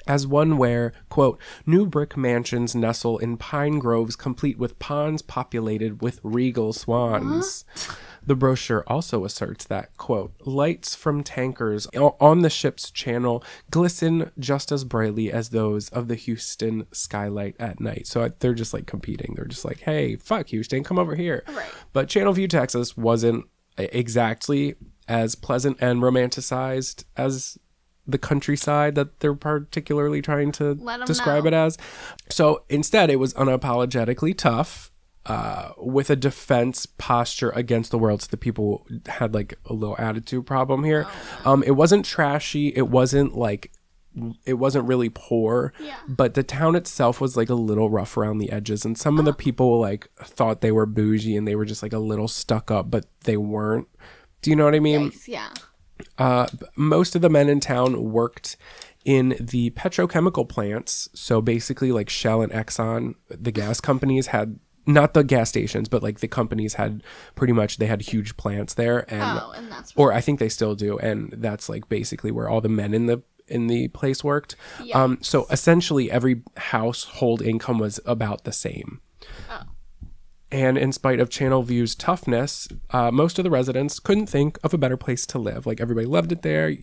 as one where, quote, new brick mansions nestle in pine groves complete with ponds populated with regal swans. What? The brochure also asserts that, quote, lights from tankers on the ship's channel glisten just as brightly as those of the Houston skylight at night. So they're just like competing. They're just like, hey, fuck Houston, come over here. Right. But Channelview, Texas wasn't exactly as pleasant and romanticized as the countryside that they're particularly trying to describe it as. So instead, it was unapologetically tough, with a defense posture against the world. So the people had like a little attitude problem here. It wasn't trashy. It wasn't really poor, but the town itself was like a little rough around the edges. And some of the people like thought they were bougie and they were just like a little stuck up, but they weren't. Do you know what I mean? Yikes, yeah. Most of the men in town worked in the petrochemical plants. So basically like Shell and Exxon, the gas companies, had not the gas stations, but like the companies had pretty much, they had huge plants there. And that's or I think they still do. And that's like basically where all the men in the place worked. So essentially every household income was about the same. Oh. And in spite of Channelview's toughness, most of the residents couldn't think of a better place to live. Like everybody loved it there.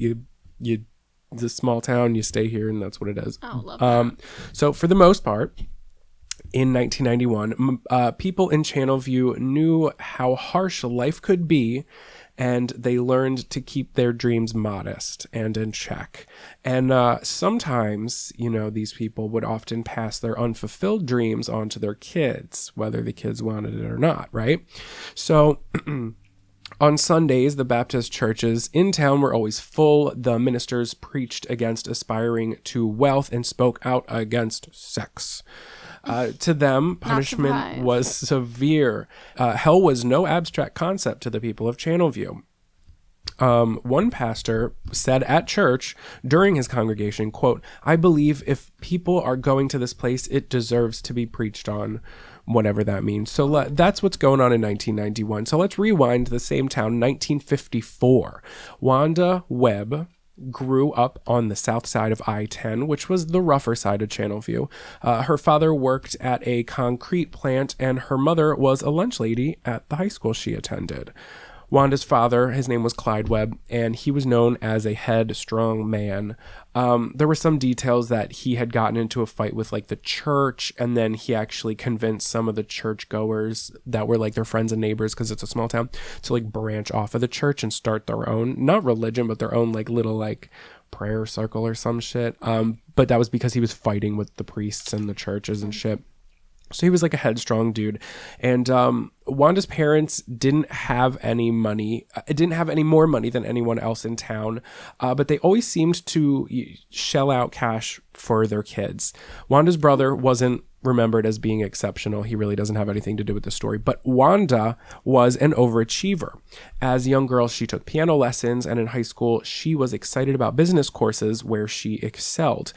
It's a small town, you stay here, and that's what it is. Oh, love that. So for the most part, in 1991, people in Channelview knew how harsh life could be, and they learned to keep their dreams modest and in check. And sometimes, these people would often pass their unfulfilled dreams on to their kids, whether the kids wanted it or not, right? So on Sundays, the Baptist churches in town were always full. The ministers preached against aspiring to wealth and spoke out against sex. To them, punishment was severe. Hell was no abstract concept to the people of Channelview. One pastor said at church during his congregation, quote, "I believe if people are going to this place, it deserves to be preached on," whatever that means. So that's what's going on in 1991. So let's rewind to the same town, 1954. Wanda Webb grew up on the south side of I-10, which was the rougher side of Channelview. Her father worked at a concrete plant, and her mother was a lunch lady at the high school she attended. Wanda's father, his name was Clyde Webb, and he was known as a headstrong man. There were some details that he had gotten into a fight with like the church, and then he actually convinced some of the churchgoers that were like their friends and neighbors, because it's a small town, to like branch off of the church and start their own, not religion, but their own like little like prayer circle or some shit. But that was because he was fighting with the priests and the churches and shit. So he was like a headstrong dude. And Wanda's parents didn't have any money, didn't have any more money than anyone else in town, but they always seemed to shell out cash for their kids. Wanda's brother wasn't remembered as being exceptional. He really doesn't have anything to do with the story. But Wanda was an overachiever. As a young girl, she took piano lessons, and in high school, she was excited about business courses where she excelled.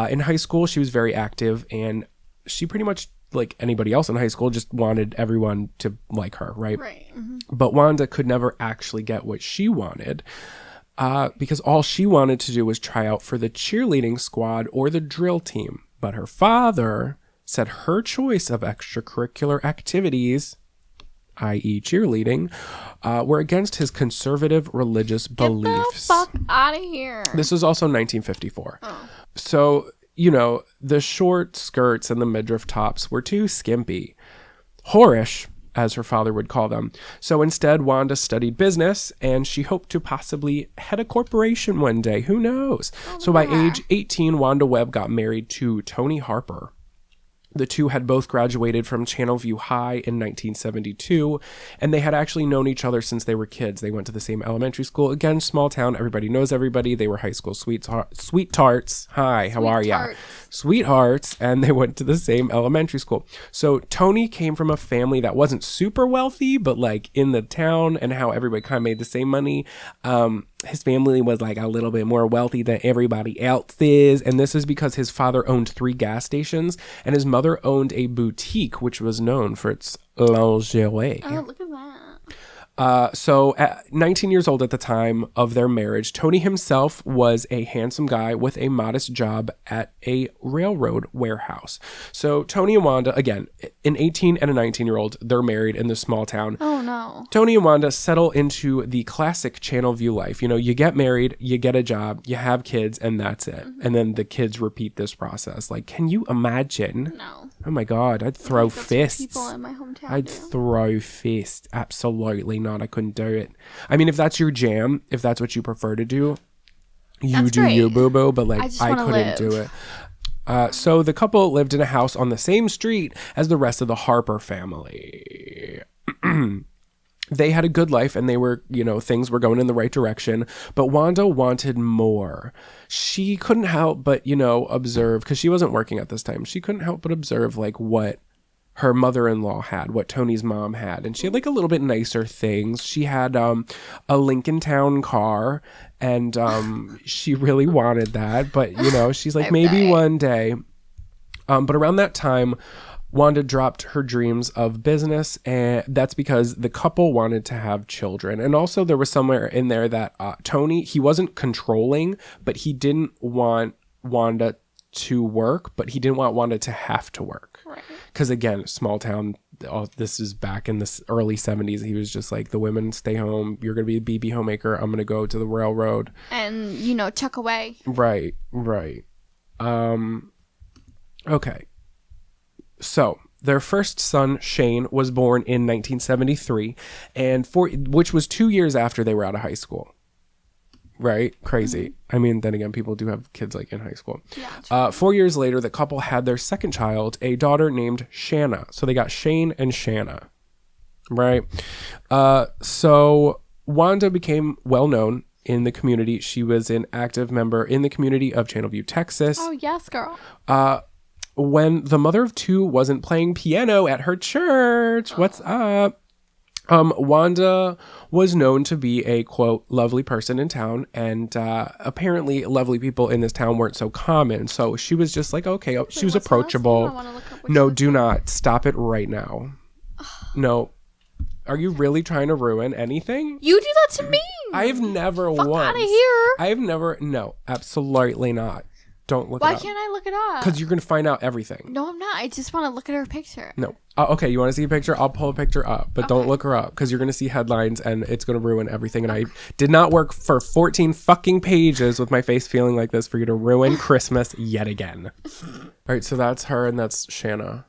In high school, she was very active, and she pretty much, like anybody else in high school, just wanted everyone to like her, right? Right. Mm-hmm. But Wanda could never actually get what she wanted, because all she wanted to do was try out for the cheerleading squad or the drill team. But her father said her choice of extracurricular activities, i.e. cheerleading, were against his conservative religious beliefs. Get the fuck out of here. This was also 1954. Oh. So, the short skirts and the midriff tops were too skimpy. Whorish, as her father would call them. So instead, Wanda studied business, and she hoped to possibly head a corporation one day. Who knows? So by age 18, Wanda Webb got married to Tony Harper. The two had both graduated from Channelview High in 1972, and they had actually known each other since they were kids. They went to the same elementary school. Again, small town, everybody knows everybody. They were high school sweethearts. Hi, how are ya? Sweethearts, and they went to the same elementary school. So Tony came from a family that wasn't super wealthy, but like in the town, and how everybody kind of made the same money. His family was like a little bit more wealthy than everybody else is, and this is because his father owned 3 gas stations, and his mother owned a boutique which was known for its lingerie. Oh, look at that. So at 19 years old at the time of their marriage, Tony himself was a handsome guy with a modest job at a railroad warehouse. So Tony and Wanda, again, an 18 and a 19-year-old, they're married in this small town. Oh, no. Tony and Wanda settle into the classic Channelview life. You get married, you get a job, you have kids, and that's it. Mm-hmm. And then the kids repeat this process. Like, can you imagine? No. Oh my God, I'd throw fists. People in my hometown I'd do. throw fists. Absolutely not. I couldn't do it. I mean, if that's your jam, if that's what you prefer to do, you do you, boo-boo. But like, I couldn't do it. So the couple lived in a house on the same street as the rest of the Harper family. They had a good life, and they were, things were going in the right direction, but Wanda wanted more. She couldn't help but, observe, because she wasn't working at this time. She couldn't help but observe like what her mother-in-law had, what Tony's mom had, and she had like a little bit nicer things. She had a Lincoln Town car, and she really wanted that, but she's like, maybe one day. But around that time, Wanda dropped her dreams of business, and that's because the couple wanted to have children. And also there was somewhere in there that Tony, he wasn't controlling, but he didn't want Wanda to work, but he didn't want Wanda to have to work. Right. Because again, small town, this is back in the early 70s. He was just like, the women stay home. You're going to be a BB homemaker. I'm going to go to the railroad. And, chuck away. Right. Okay. So their first son, Shane, was born in 1973, which was 2 years after they were out of high school. Right? Crazy. I mean, then again, people do have kids like in high school. Yeah, 4 years later, the couple had their second child, a daughter named Shanna. So they got Shane and Shanna. Right? So Wanda became well known in the community. She was an active member in the community of Channelview, Texas. Oh, yes, girl. When the mother of two wasn't playing piano at her church, what's up? Wanda was known to be a, quote, lovely person in town, and apparently lovely people in this town weren't so common. So she was just like, okay, she was approachable. No, do not. Stop it right now. No. Are you really trying to ruin anything? You do that to me. I've never Fuck once. out of here. I've never. No, absolutely not. Don't look it up. Why can't I look it up? Because you're going to find out everything. No, I'm not. I just want to look at her picture. No. Okay, you want to see a picture? I'll pull a picture up, but don't look her up because you're going to see headlines and it's going to ruin everything. And I did not work for 14 fucking pages with my face feeling like this for you to ruin Christmas yet again. All right, so that's her and that's Shanna.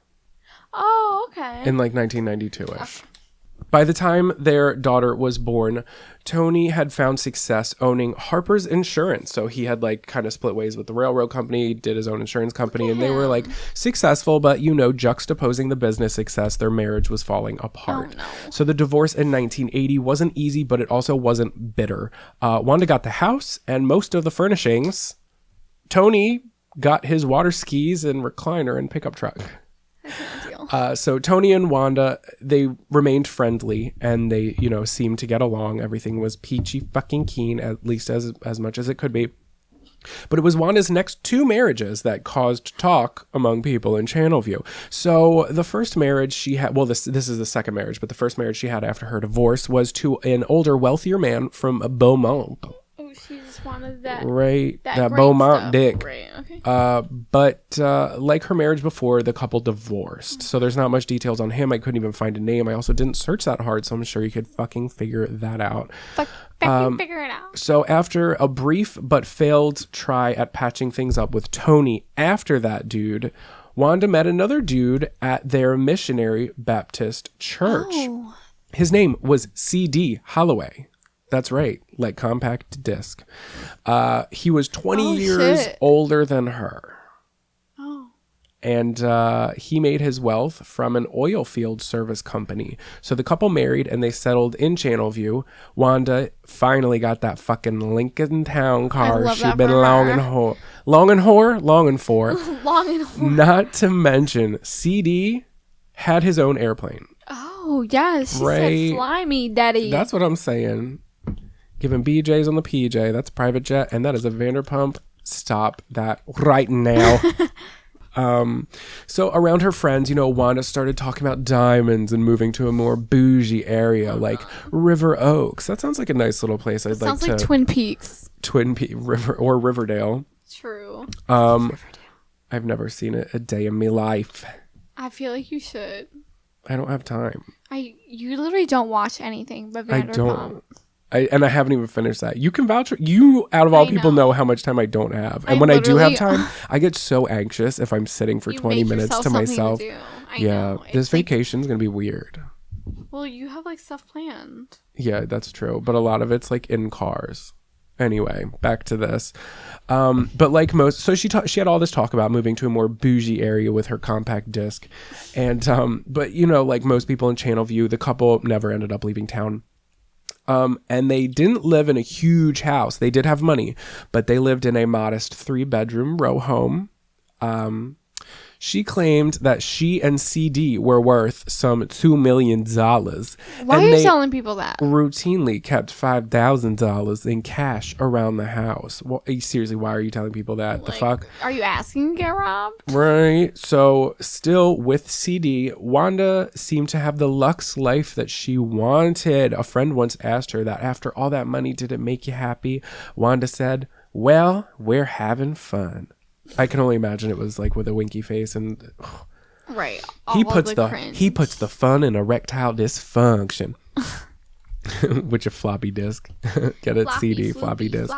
Oh, okay. In like 1992-ish. By the time their daughter was born, Tony had found success owning Harper's Insurance. So he had like kind of split ways with the railroad company, did his own insurance company, and they were like successful, but juxtaposing the business success, their marriage was falling apart. Oh, no. So the divorce in 1980 wasn't easy, but it also wasn't bitter. Wanda got the house and most of the furnishings. Tony got his water skis and recliner and pickup truck. So Tony and Wanda, they remained friendly and they, seemed to get along. Everything was peachy fucking keen, at least as much as it could be. But it was Wanda's next two marriages that caused talk among people in Channelview. So the first marriage she had, well, this is the second marriage, but the first marriage she had after her divorce was to an older, wealthier man from Beaumont. Oh, she just wanted that. Right, that great Beaumont stuff. dick. Right, okay. But like her marriage before, the couple divorced. So there's not much details on him. I couldn't even find a name. I also didn't search that hard, so I'm sure you could fucking figure that out. Figure it out. So after a brief but failed try at patching things up with Tony after that dude, Wanda met another dude at their missionary Baptist church. Oh. His name was C.D. Holloway. That's right, like compact disc. He was 20 years older than her. Oh. And he made his wealth from an oil field service company. So the couple married and they settled in Channelview. Wanda finally got that fucking Lincoln Town car she'd been longing for. Longing for? Longing for. Not to mention, CD had his own airplane. Oh, yes. She said, fly me, daddy. That's what I'm saying. Giving BJs on the PJ. That's private jet. And that is a Vanderpump. Stop that right now. So around her friends, Wanda started talking about diamonds and moving to a more bougie area like River Oaks. That sounds like a nice little place. Sounds like Twin Peaks. Riverdale. True. I've never seen it a day in my life. I feel like you should. I don't have time. You literally don't watch anything but Vanderpump. I don't. I haven't even finished that. You can vouch. You, out of all people, know how much time I don't have. And when I do have time, I get so anxious if I'm sitting for 20 minutes to myself. Yeah, this vacation's going to be weird. Well, you have stuff planned. Yeah, that's true. But a lot of it's in cars. Anyway, back to this. But like most, so she had all this talk about moving to a more bougie area with her compact disc. And, but like most people in Channelview, the couple never ended up leaving town. And they didn't live in a huge house. They did have money, but they lived in a modest 3-bedroom row home. She claimed that she and CD were worth some $2 million. Why are you telling people that? Routinely kept $5,000 in cash around the house. Well, seriously, why are you telling people that? The fuck? Are you asking to get robbed? Right. So still with CD, Wanda seemed to have the luxe life that she wanted. A friend once asked her that after all that money, did it make you happy? Wanda said, well, we're having fun. I can only imagine it was like with a winky face and right. He puts the fun in erectile dysfunction. With your floppy disk. Get it? CD, floppy disk.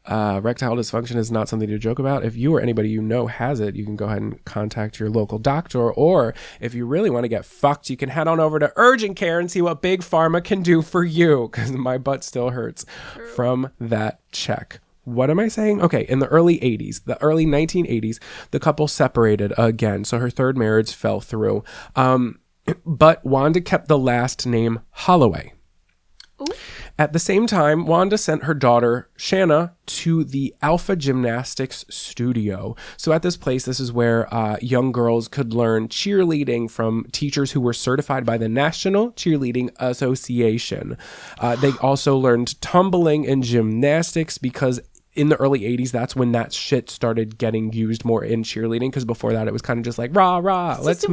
Erectile dysfunction is not something to joke about. If you or anybody you know has it, you can go ahead and contact your local doctor. Or if you really want to get fucked, you can head on over to urgent care and see what Big Pharma can do for you. Because my butt still hurts from that check. What am I saying? Okay, in the early 80s, the early 1980s, the couple separated again. So her third marriage fell through. But Wanda kept the last name Holloway. Ooh. At the same time, Wanda sent her daughter, Shanna, to the Alpha Gymnastics Studio. So at this place, this is where young girls could learn cheerleading from teachers who were certified by the National Cheerleading Association. They also learned tumbling and gymnastics because in the early 80s, that's when that shit started getting used more in cheerleading, because before that it was kind of just like rah rah, let's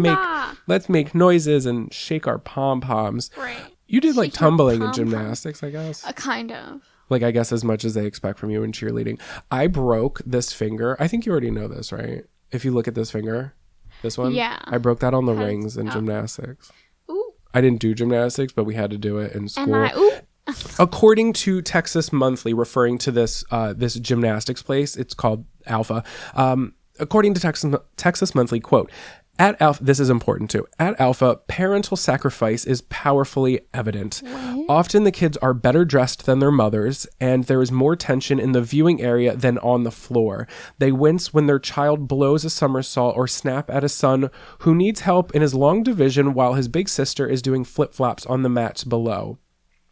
make noises and shake our pom-poms. Right. You did like tumbling and gymnastics, I guess. Kind of. Like, I guess as much as they expect from you in cheerleading. I broke this finger. I think you already know this, right? If you look at this finger, this one. Yeah. I broke that on the rings in gymnastics. Ooh. I didn't do gymnastics, but we had to do it in school. According to Texas Monthly, referring to this this gymnastics place, it's called Alpha. According to Texas Monthly, quote, at Alpha, this is important too. At Alpha, parental sacrifice is powerfully evident. What? Often the kids are better dressed than their mothers, and there is more tension in the viewing area than on the floor. They wince when their child blows a somersault or snap at a son who needs help in his long division while his big sister is doing flip-flops on the mats below.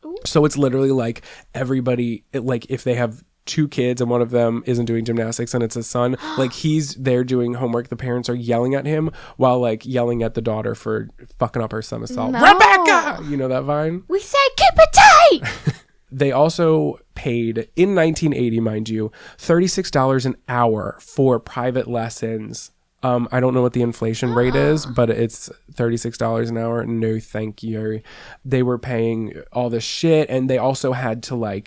Ooh. So it's literally like everybody, like if they have two kids and one of them isn't doing gymnastics and it's a son, like he's there doing homework, the parents are yelling at him while like yelling at the daughter for fucking up her somersault. No. Rebecca! You know that Vine? We said keep it tight! They also paid, in 1980, mind you, $36 an hour for private lessons. I don't know what the inflation rate is, but it's $36 an hour. No, thank you. They were paying all this shit, and they also had to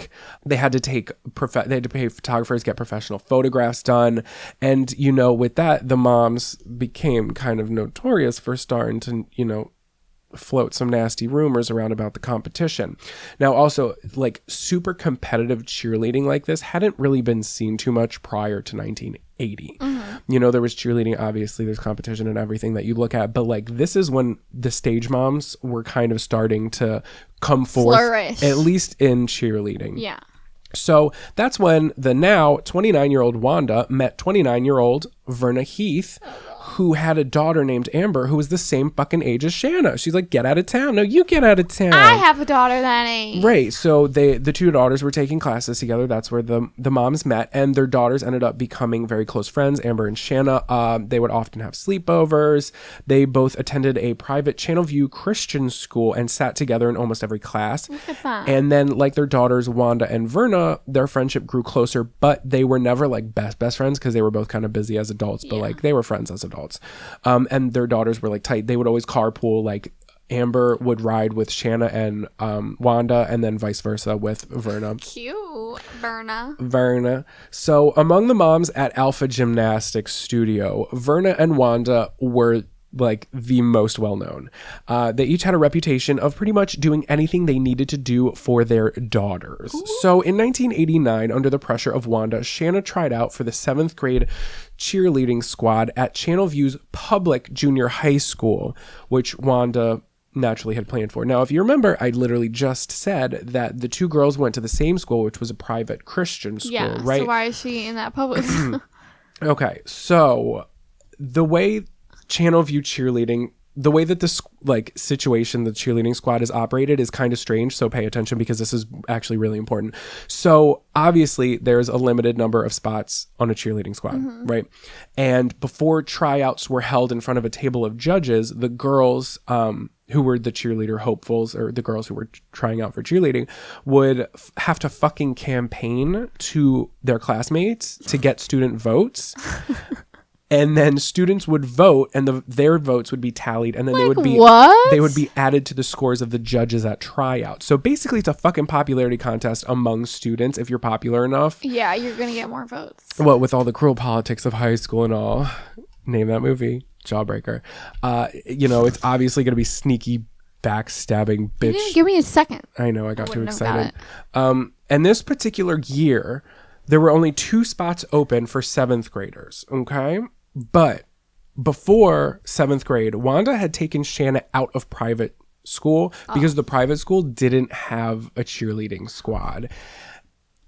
they had to pay photographers, get professional photographs done, and with that, the moms became kind of notorious for starting to float some nasty rumors around about the competition. Now, also, like super competitive cheerleading like this hadn't really been seen too much prior to 1980. Mm-hmm. There was cheerleading, obviously there's competition and everything that you look at, but like this is when the stage moms were kind of starting to come forth, flourish. At least in cheerleading. Yeah. So that's when the now 29-year-old Wanda met 29-year-old Verna Heath, who had a daughter named Amber who was the same fucking age as Shanna. She's like, get out of town. No, you get out of town. I have a daughter that age. Right. So the two daughters were taking classes together. That's where the moms met, and their daughters ended up becoming very close friends, Amber and Shanna. They would often have sleepovers. They both attended a private Channelview Christian school and sat together in almost every class. Look at that. And then like their daughters, Wanda and Verna, their friendship grew closer, but they were never like best friends because they were both kind of busy as adults, but like they were friends as adults. And their daughters were like tight. They would always carpool. Like Amber would ride with Shanna and Wanda, and then vice versa with Verna. Cute. Verna. So among the moms at Alpha Gymnastics Studio, Verna and Wanda were like the most well-known. They each had a reputation of pretty much doing anything they needed to do for their daughters. Ooh. So in 1989, under the pressure of Wanda, Shanna tried out for the 7th grade cheerleading squad at Channelview's public junior high school, which Wanda naturally had planned for. Now, if you remember, I literally just said that the two girls went to the same school, which was a private Christian school, right? So why is she in that public school? Okay, so the way Channelview cheerleading the way that this like situation, the cheerleading squad is operated is kind of strange. So pay attention because this is actually really important. So obviously there's a limited number of spots on a cheerleading squad, right? And before tryouts were held in front of a table of judges, the girls, who were the cheerleader hopefuls, or the girls who were trying out for cheerleading, would have to fucking campaign to their classmates to get student votes. And then students would vote, and their votes would be tallied, and then Like, they would be added to the scores of the judges at tryout. So basically, it's a fucking popularity contest among students. If you're popular enough, Yeah, you're gonna get more votes. what with all the cruel politics of high school and all, name that movie, Jawbreaker. It's obviously gonna be sneaky, backstabbing bitch. You didn't give me a second. I know, I got too wouldn't have excited. And this particular year, there were only 2 spots open for 7th graders, okay? But before 7th grade, Wanda had taken Shanna out of private school because the private school didn't have a cheerleading squad.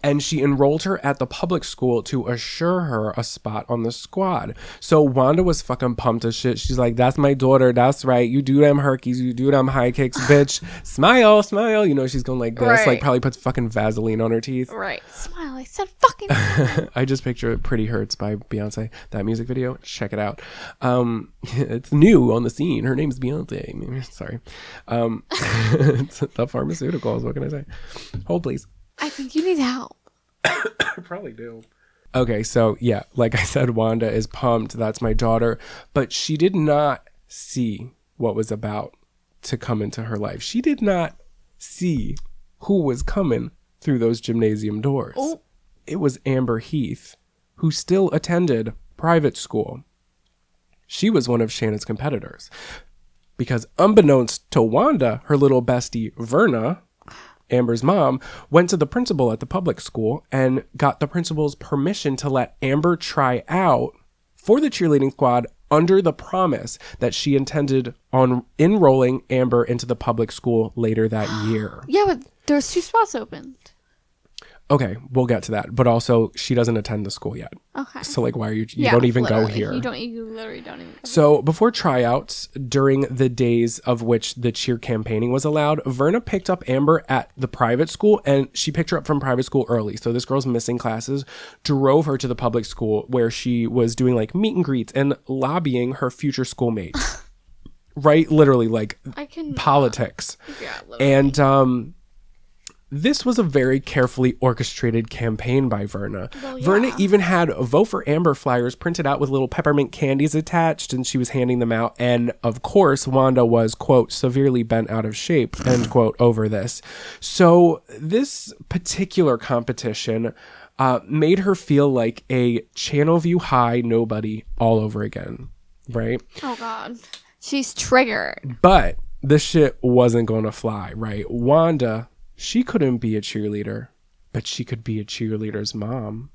And she enrolled her at the public school to assure her a spot on the squad. So Wanda was fucking pumped as shit. She's like, that's my daughter. That's right. You do them Herkies. You do them high kicks, bitch. Smile, smile. You know, she's going like this. Right. Like probably puts fucking Vaseline on her teeth. Right. Smile. I said fucking smile. I just picture Pretty Hurts by Beyonce. That music video. Check it out. It's new on the scene. Her name's Beyonce. Sorry. It's the pharmaceuticals. What can I say? Hold, please. I think you need help. I probably do. Okay, so yeah, like I said, Wanda is pumped. That's my daughter. But she did not see what was about to come into her life. She did not see who was coming through those gymnasium doors. Oh. It was Amber Heath, who still attended private school. She was one of Shanna's competitors. Because unbeknownst to Wanda, her little bestie, Verna, Amber's mom, went to the principal at the public school and got the principal's permission to let Amber try out for the cheerleading squad under the promise that she intended on enrolling Amber into the public school later that year. Yeah, but there's 2 spots open. Okay, we'll get to that. But also, she doesn't attend the school yet. Okay. So, like, why are you don't even go literally. here. You literally don't even go. So before tryouts, during the days of which the cheer campaigning was allowed, Verna picked up Amber at the private school, and she picked her up from private school early. So this girl's missing classes, drove her to the public school where she was doing like meet and greets and lobbying her future schoolmates. Right? Literally like politics. Yeah, literally. And this was a very carefully orchestrated campaign by Verna. Well, yeah. Verna even had Vote for Amber flyers printed out with little peppermint candies attached, and she was handing them out. And of course, Wanda was, quote, severely bent out of shape, end quote, over this. So this particular competition made her feel like a Channel View High nobody all over again, right? Oh, God. She's triggered. But this shit wasn't going to fly, right? Wanda... she couldn't be a cheerleader, but she could be a cheerleader's mom.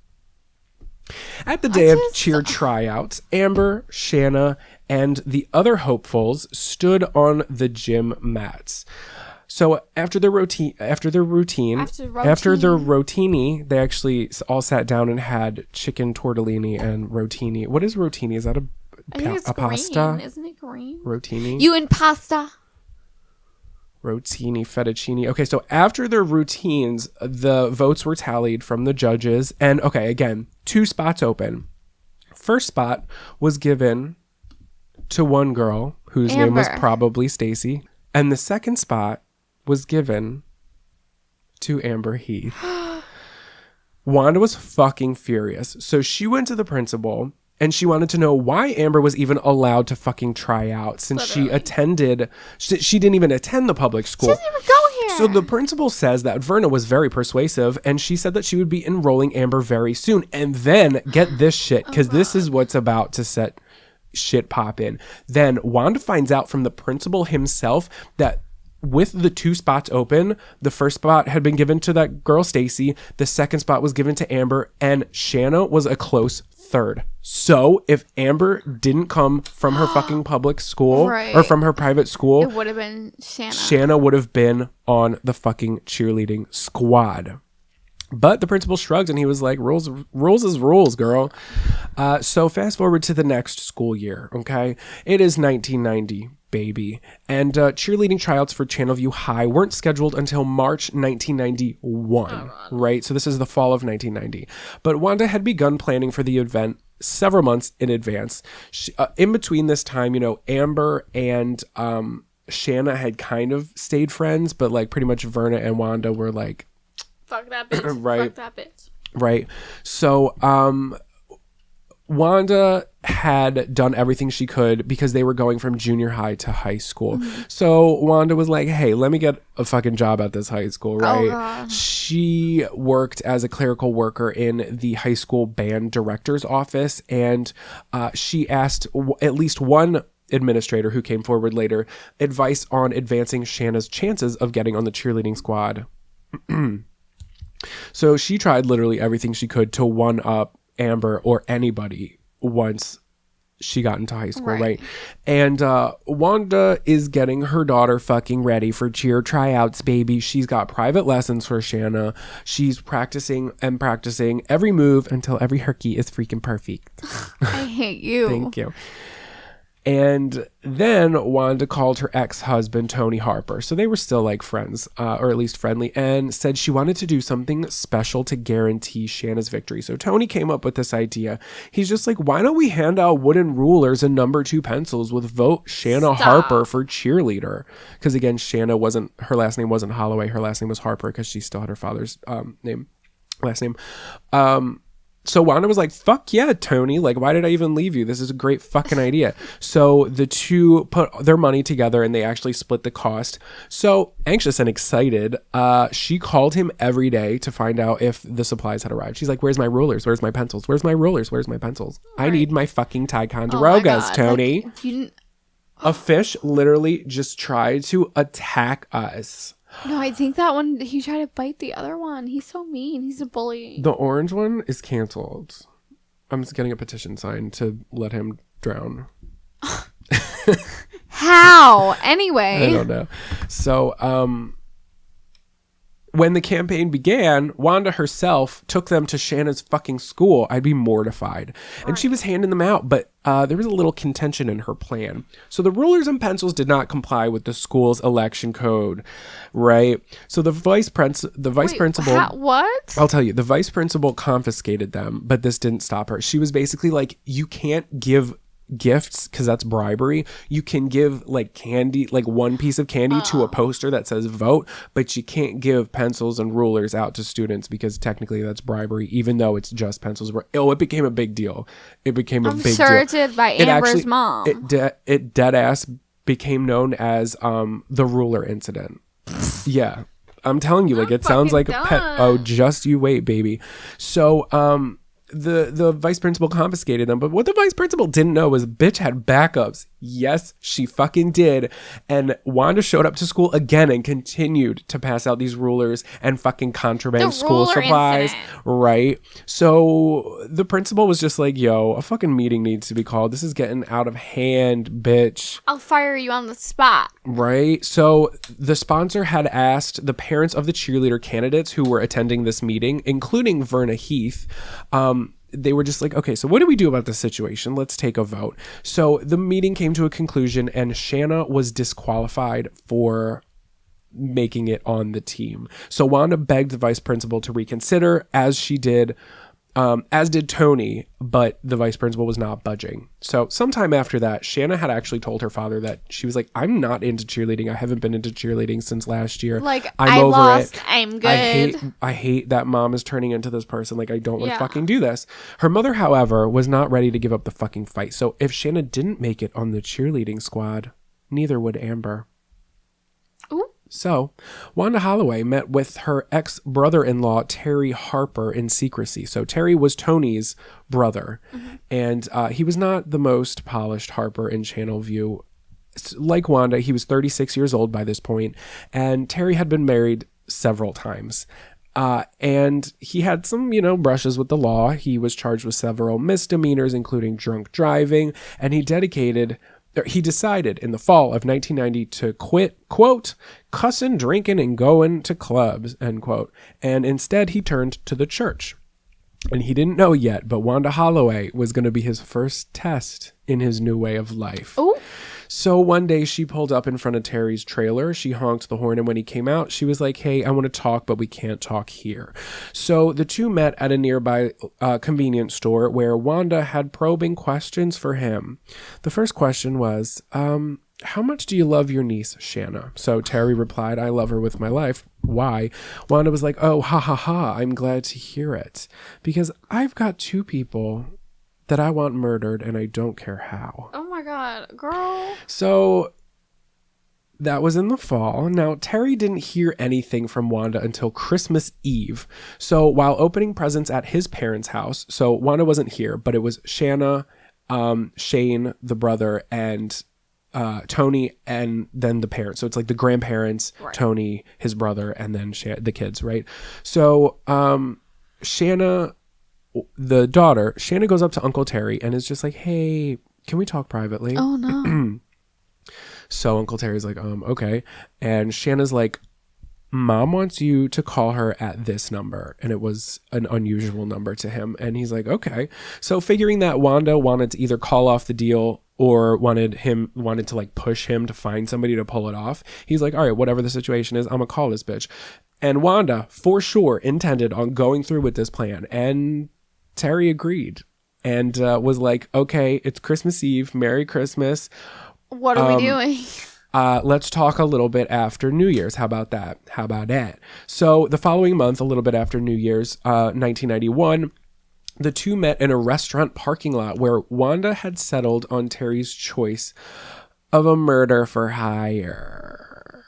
At the day of cheer tryouts, Amber, Shanna, and the other hopefuls stood on the gym mats. So after their rotini, they actually all sat down and had chicken tortellini and rotini. What is rotini? Is that I think it's a pasta? green. Isn't it green? Rotini? You and pasta. Rotini, fettuccine. Okay, so after their routines, the votes were tallied from the judges. And okay, again, 2 spots open. First spot was given to one girl whose name was probably Stacy. And the second spot was given to Amber Heath. Wanda was fucking furious. So she went to the principal and she wanted to know why Amber was even allowed to fucking try out since she didn't even attend the public school. She doesn't even go here. So the principal says that Verna was very persuasive and she said that she would be enrolling Amber very soon. And then get this shit, because this is what's about to set shit pop in. Then Wanda finds out from the principal himself that with the 2 spots open, the first spot had been given to that girl Stacy, the second spot was given to Amber, and Shanna was a close third. So if Amber didn't come from her fucking public school or from her private school, it would have been Shanna. Shanna would have been on the fucking cheerleading squad. But the principal shrugged and he was like, rules is rules, girl. So fast forward to the next school year, okay? It is 1990, baby. And cheerleading tryouts for Channelview High weren't scheduled until March 1991, right? So this is the fall of 1990. But Wanda had begun planning for the event several months in advance. In between this time, Amber and Shanna had kind of stayed friends, but like pretty much Verna and Wanda were like, fuck that bitch. Right. Fuck that bitch. Right. So, Wanda had done everything she could because they were going from junior high to high school. So Wanda was like, hey, let me get a fucking job at this high school, right? God. She worked as a clerical worker in the high school band director's office, and she asked at least one administrator who came forward later advice on advancing Shanna's chances of getting on the cheerleading squad. So she tried literally everything she could to one up Amber or anybody once she got into high school, right? And Wanda is getting her daughter fucking ready for cheer tryouts, baby. She's got private lessons for Shanna. She's practicing every move until every Herkie is freaking perfect. I hate you. Thank you. And then Wanda called her ex-husband, Tony Harper. So they were still like friends, or at least friendly, and said she wanted to do something special to guarantee Shanna's victory. So Tony came up with this idea. He's just like, why don't we hand out wooden rulers and number 2 pencils with vote Shanna Harper for cheerleader? Because again, Shanna wasn't, her last name wasn't Holloway. Her last name was Harper because she still had her father's last name. So Wanda was like, fuck yeah, Tony. Like, why did I even leave you? This is a great fucking idea. So the two put their money together and they actually split the cost. So anxious and excited, she called him every day to find out if the supplies had arrived. She's like, where's my rulers? Where's my pencils? Where's my rulers? Where's my pencils? I need my fucking Ticonderogas, Tony. Like, a fish literally just tried to attack us. No, I think that one, he tried to bite the other one. He's so mean. He's a bully. The orange one is canceled. I'm just getting a petition signed to let him drown. How? Anyway. I don't know. So, when the campaign began, Wanda herself took them to Shanna's fucking school. I'd be mortified. And she was handing them out, but there was a little contention in her plan. So the rulers and pencils did not comply with the school's election code, right? So the vice principal... What? I'll tell you. The vice principal confiscated them, but this didn't stop her. She was basically like, you can't give gifts because that's bribery. You can give like candy, like one piece of candy to a poster that says vote, but you can't give pencils and rulers out to students because technically that's bribery, even though it's just pencils. It became a big deal. It became a big deal. I'm sure it did by Amber's mom. It dead ass became known as the ruler incident. Yeah, I'm telling you, like, it sounds like a pet. Oh, just you wait, baby. So the vice principal confiscated them, but what the vice principal didn't know was bitch had backups. Yes, she fucking did. And Wanda showed up to school again and continued to pass out these rulers and fucking contraband school supplies. Incident. Right. So the principal was just like, yo, a fucking meeting needs to be called. This is getting out of hand, bitch. I'll fire you on the spot. Right. So the sponsor had asked the parents of the cheerleader candidates who were attending this meeting, including Verna Heath, they were just like, okay, so what do we do about this situation? Let's take a vote. So the meeting came to a conclusion and Shanna was disqualified for making it on the team. So Wanda begged the vice principal to reconsider, as she did, as did Tony, but the vice principal was not budging. So sometime after that, Shanna had actually told her father that she was like, I'm not into cheerleading. I haven't been into cheerleading since last year. Like, I'm over lost. it. I'm good. I hate that mom is turning into this person. Like, I don't want to fucking do this. Her mother, however, was not ready to give up the fucking fight. So if Shanna didn't make it on the cheerleading squad, neither would Amber. Ooh. So, Wanda Holloway met with her ex-brother-in-law, Terry Harper, in secrecy. So, Terry was Tony's brother, and he was not the most polished Harper in Channelview. Like Wanda, he was 36 years old by this point, and Terry had been married several times. And he had some, brushes with the law. He was charged with several misdemeanors, including drunk driving, and he dedicated he decided in the fall of 1990 to quit, quote, cussing, drinking, and going to clubs, end quote. And instead he turned to the church. And he didn't know yet, but Wanda Holloway was going to be his first test in his new way of life. Ooh. So one day she pulled up in front of Terry's trailer. She honked the horn, and when he came out, she was like, hey, I want to talk, but we can't talk here. So the two met at a nearby convenience store where Wanda had probing questions for him. The first question was, how much do you love your niece, Shanna? So Terry replied, I love her with my life. Why? Wanda was like, oh, ha, ha, ha. I'm glad to hear it. Because I've got two people that I want murdered, and I don't care how. Oh my God, girl. So that was in the fall. Now, Terry didn't hear anything from Wanda until Christmas Eve. So while opening presents at his parents' house, so Wanda wasn't here, but it was Shanna, Shane, the brother, and Tony, and then the parents. So it's like the grandparents, right. Tony, his brother, and then the kids, right? So Shanna, the daughter, Shanna goes up to Uncle Terry and is just like, hey, can we talk privately? Oh, no. So Uncle Terry's like, okay. And Shanna's like, Mom wants you to call her at this number. And it was an unusual number to him. And he's like, okay. So figuring that Wanda wanted to either call off the deal or wanted to like push him to find somebody to pull it off, he's like, all right, whatever the situation is, I'm gonna call this bitch. And Wanda, for sure, intended on going through with this plan. And Terry agreed and was like, okay, it's Christmas Eve. Merry Christmas. What are we doing? Let's talk a little bit after New Year's. How about that? So the following month, a little bit after New Year's, 1991, the two met in a restaurant parking lot where Wanda had settled on Terry's choice of a murder for hire.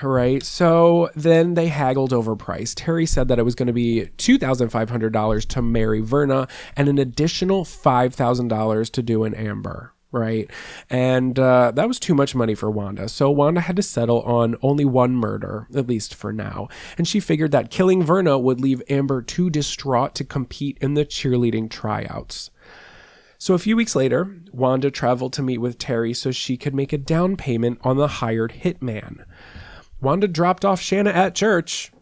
Right. So then they haggled over price. Terry said that it was going to be $2,500 to marry Verna and an additional $5,000 to do an Amber. Right. And that was too much money for Wanda. So Wanda had to settle on only one murder, at least for now. And she figured that killing Verna would leave Amber too distraught to compete in the cheerleading tryouts. So a few weeks later, Wanda traveled to meet with Terry so she could make a down payment on the hired hitman. Wanda dropped off Shanna at church.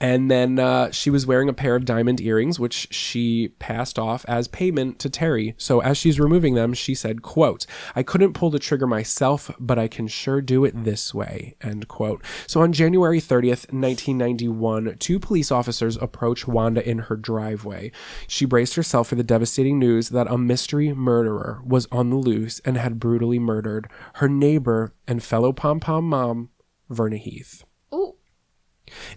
And then she was wearing a pair of diamond earrings, which she passed off as payment to Terry. So as she's removing them, she said, quote, I couldn't pull the trigger myself, but I can sure do it this way, end quote. So on January 30th, 1991, two police officers approached Wanda in her driveway. She braced herself for the devastating news that a mystery murderer was on the loose and had brutally murdered her neighbor and fellow pom-pom mom, Verna Heath. Ooh.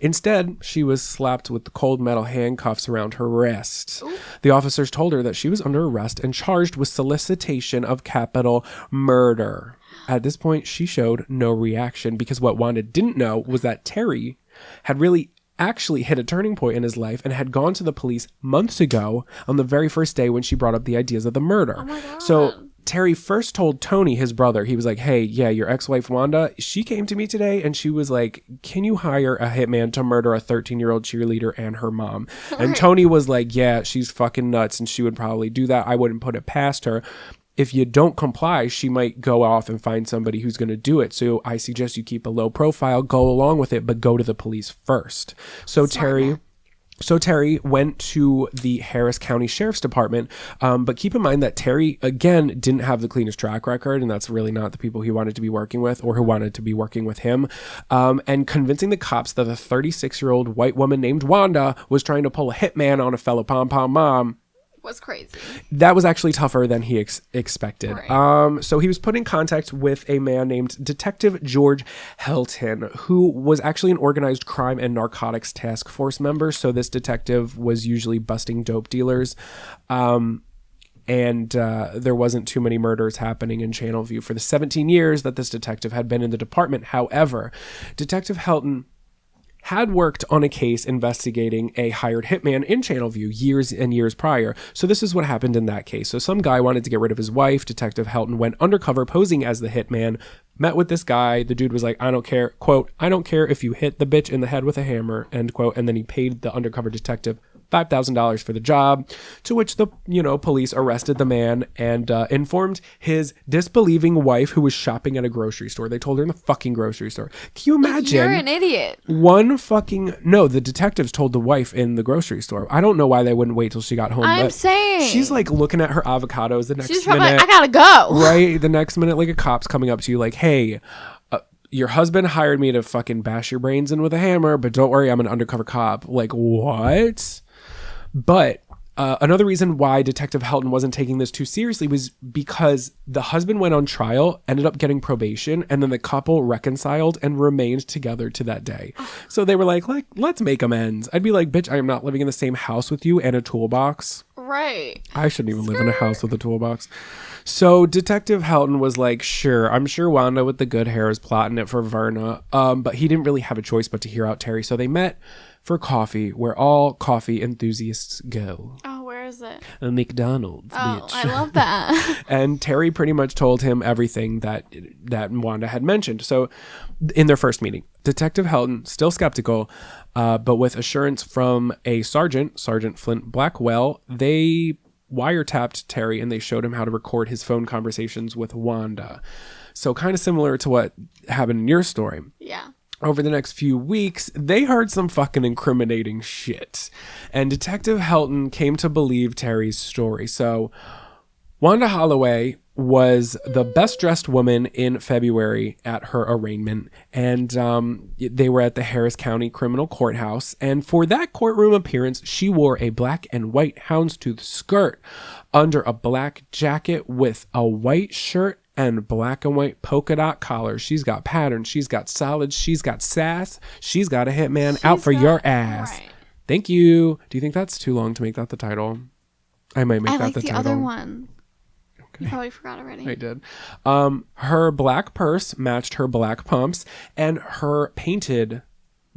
Instead, she was slapped with the cold metal handcuffs around her wrist. Ooh. The officers told her that she was under arrest and charged with solicitation of capital murder. At this point, she showed no reaction because what Wanda didn't know was that Terry had really actually hit a turning point in his life and had gone to the police months ago on the very first day when she brought up the ideas of the murder. Oh my God. So Terry first told Tony, his brother, he was like, hey, yeah, your ex-wife Wanda, she came to me today and she was like, can you hire a hitman to murder a 13-year-old cheerleader and her mom? And Right. Tony was like, yeah, she's fucking nuts and she would probably do that. I wouldn't put it past her. If you don't comply, she might go off and find somebody who's going to do it. So I suggest you keep a low profile, go along with it, but go to the police first. So Terry went to the Harris County Sheriff's Department, but keep in mind that Terry, again, didn't have the cleanest track record, and that's really not the people he wanted to be working with or who wanted to be working with him. And convincing the cops that a 36-year-old white woman named Wanda was trying to pull a hitman on a fellow pom-pom mom was crazy. That was actually tougher than he expected. Right. So he was put in contact with a man named Detective George Helton, who was actually an organized crime and narcotics task force member. So this detective was usually busting dope dealers. And there wasn't too many murders happening in Channelview for the 17 years that this detective had been in the department. However, Detective Helton had worked on a case investigating a hired hitman in Channelview years and years prior. So this is what happened in that case. So some guy wanted to get rid of his wife. Detective Helton went undercover posing as the hitman, met with this guy. The dude was like, I don't care, quote, I don't care if you hit the bitch in the head with a hammer, end quote. And then he paid the undercover detective $5,000 for the job, to which the, police arrested the man and informed his disbelieving wife, who was shopping at a grocery store. They told her in the fucking grocery store. Can you imagine? You're an idiot. No, the detectives told the wife in the grocery store. I don't know why they wouldn't wait till she got home. I'm saying. She's like looking at her avocados the next She's minute. probably like, I gotta go. Right? The next minute, like a cop's coming up to you like, hey, your husband hired me to fucking bash your brains in with a hammer, but don't worry, I'm an undercover cop. Like, what? But another reason why Detective Helton wasn't taking this too seriously was because the husband went on trial, ended up getting probation, and then the couple reconciled and remained together to that day. So they were like, let's make amends. I'd be like, bitch, I am not living in the same house with you and a toolbox. Right. I shouldn't even live in a house with a toolbox. So Detective Helton was like, sure, I'm sure Wanda with the good hair is plotting it for Verna. But he didn't really have a choice but to hear out Terry. So they met for coffee, where all coffee enthusiasts go. Oh, where is it? A McDonald's, Oh, bitch. I love that. And Terry pretty much told him everything that Wanda had mentioned. So in their first meeting, Detective Helton, still skeptical, but with assurance from a Sergeant Flint Blackwell, they wiretapped Terry and they showed him how to record his phone conversations with Wanda. So kind of similar to what happened in your story. Yeah. Over the next few weeks, they heard some fucking incriminating shit. And Detective Helton came to believe Terry's story. So Wanda Holloway was the best dressed woman in February at her arraignment. And they were at the Harris County Criminal Courthouse. And for that courtroom appearance, she wore a black and white houndstooth skirt under a black jacket with a white shirt and black and white polka dot collar. She's got patterns. She's got solids. She's got sass. She's got a hitman out for your ass. Right. Thank you. Do you think that's too long to make that the title? I might make that the title. I like the other one. Okay. You probably forgot already. I did. Her black purse matched her black pumps, and her painted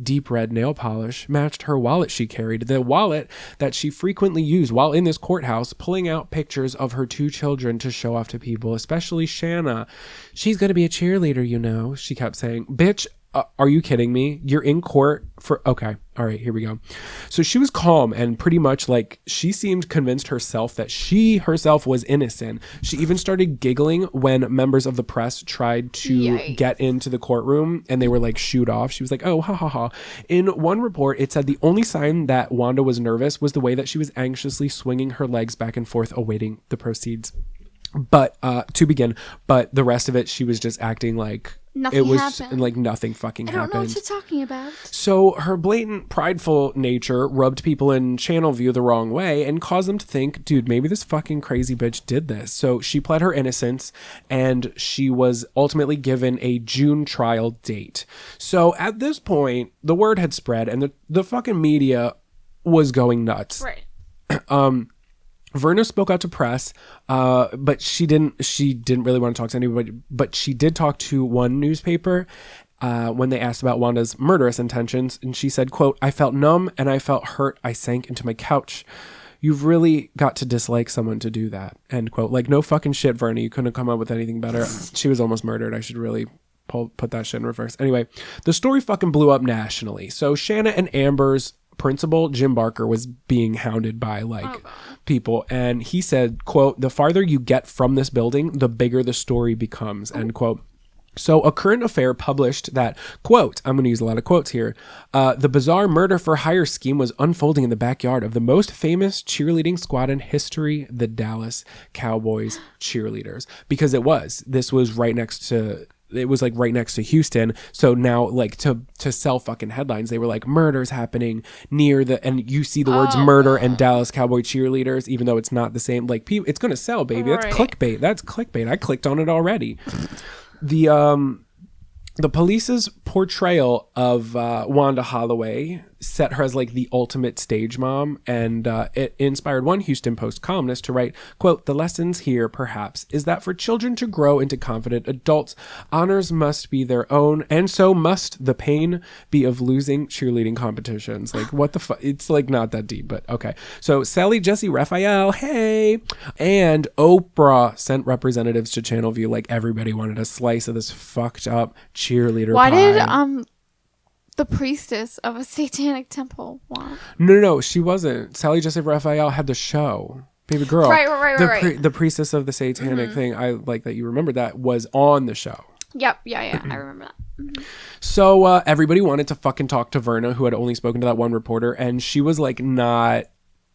deep red nail polish matched her wallet she carried, the wallet that she frequently used while in this courthouse, pulling out pictures of her 2 children to show off to people, especially Shanna. She's going to be a cheerleader, she kept saying. Bitch, are you kidding me? You're in court for... Okay. All right, here we go. So she was calm and pretty much like she seemed convinced herself that she herself was innocent. She even started giggling when members of the press tried to get into the courtroom and they were like shooed off. She was like, oh, ha ha ha. In one report, it said the only sign that Wanda was nervous was the way that she was anxiously swinging her legs back and forth awaiting the proceeds. But but the rest of it, she was just acting like nothing happened. Like nothing fucking happened. I don't know what you're talking about. So her blatant, prideful nature rubbed people in Channelview the wrong way and caused them to think, dude, maybe this fucking crazy bitch did this. So she pled her innocence and she was ultimately given a June trial date. So at this point, the word had spread and the fucking media was going nuts. Right. Verna spoke out to press, but she didn't really want to talk to anybody, but she did talk to one newspaper when they asked about Wanda's murderous intentions. And she said, quote, I felt numb and I felt hurt. I sank into my couch. You've really got to dislike someone to do that. End quote. Like, no fucking shit, Verna. You couldn't have come up with anything better. She was almost murdered. I should really put that shit in reverse. Anyway, the story fucking blew up nationally. So Shanna and Amber's principal, Jim Barker, was being hounded by people, and he said, quote, the farther you get from this building, the bigger the story becomes, end quote. So a current affair published that, quote, I'm going to use a lot of quotes here, the bizarre murder for hire scheme was unfolding in the backyard of the most famous cheerleading squad in history, the Dallas Cowboys cheerleaders, because this was right next to Houston. So now, like, to sell fucking headlines, they were like, murder's happening near and you see the words murder and Dallas Cowboy cheerleaders, even though it's not the same. Like, it's going to sell, baby. Right. That's clickbait. I clicked on it already. The police's portrayal of Wanda Holloway set her as like the ultimate stage mom, and it inspired one Houston Post columnist to write, quote, the lessons here perhaps is that for children to grow into confident adults, honors must be their own, and so must the pain be of losing cheerleading competitions. Like, what the fuck? It's like not that deep, but okay. So Sally Jesse Raphael, hey, and Oprah sent representatives to Channelview. Like, everybody wanted a slice of this fucked up cheerleader Why pie. did the priestess of a satanic temple. Wow. No, she wasn't. Sally Jesse Raphael had the show. Baby girl. Right. The priestess of the satanic thing. I like that you remembered that was on the show. Yep. Yeah. I remember that. Mm-hmm. So everybody wanted to fucking talk to Verna, who had only spoken to that one reporter, and she was like not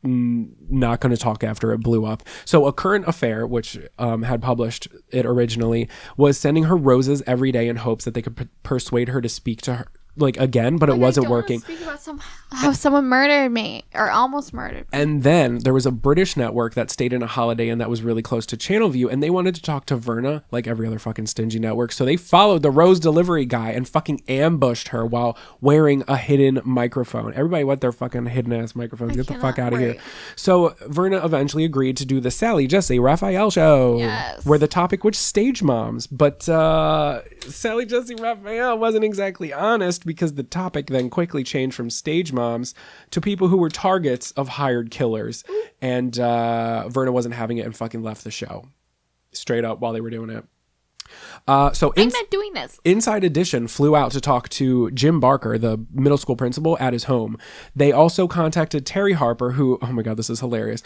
going to talk after it blew up. So A Current Affair, which had published it originally, was sending her roses every day in hopes that they could persuade her to speak to her like again, but it wasn't working. Speak about how someone murdered me or almost murdered me. And then there was a British network that stayed in a Holiday Inn that was really close to Channelview, and they wanted to talk to Verna like every other fucking stingy network. So they followed the rose delivery guy and fucking ambushed her while wearing a hidden microphone. Everybody with their fucking hidden ass microphones. Get the fuck out of here. So Verna eventually agreed to do the Sally Jesse Raphael show, where the topic was stage moms. But Sally Jesse Raphael wasn't exactly honest, because the topic then quickly changed from stage moms to people who were targets of hired killers. And Verna wasn't having it and fucking left the show straight up while they were doing it. I'm not doing this. Inside Edition flew out to talk to Jim Barker, the middle school principal, at his home. They also contacted Terry Harper, who, oh my God, this is hilarious.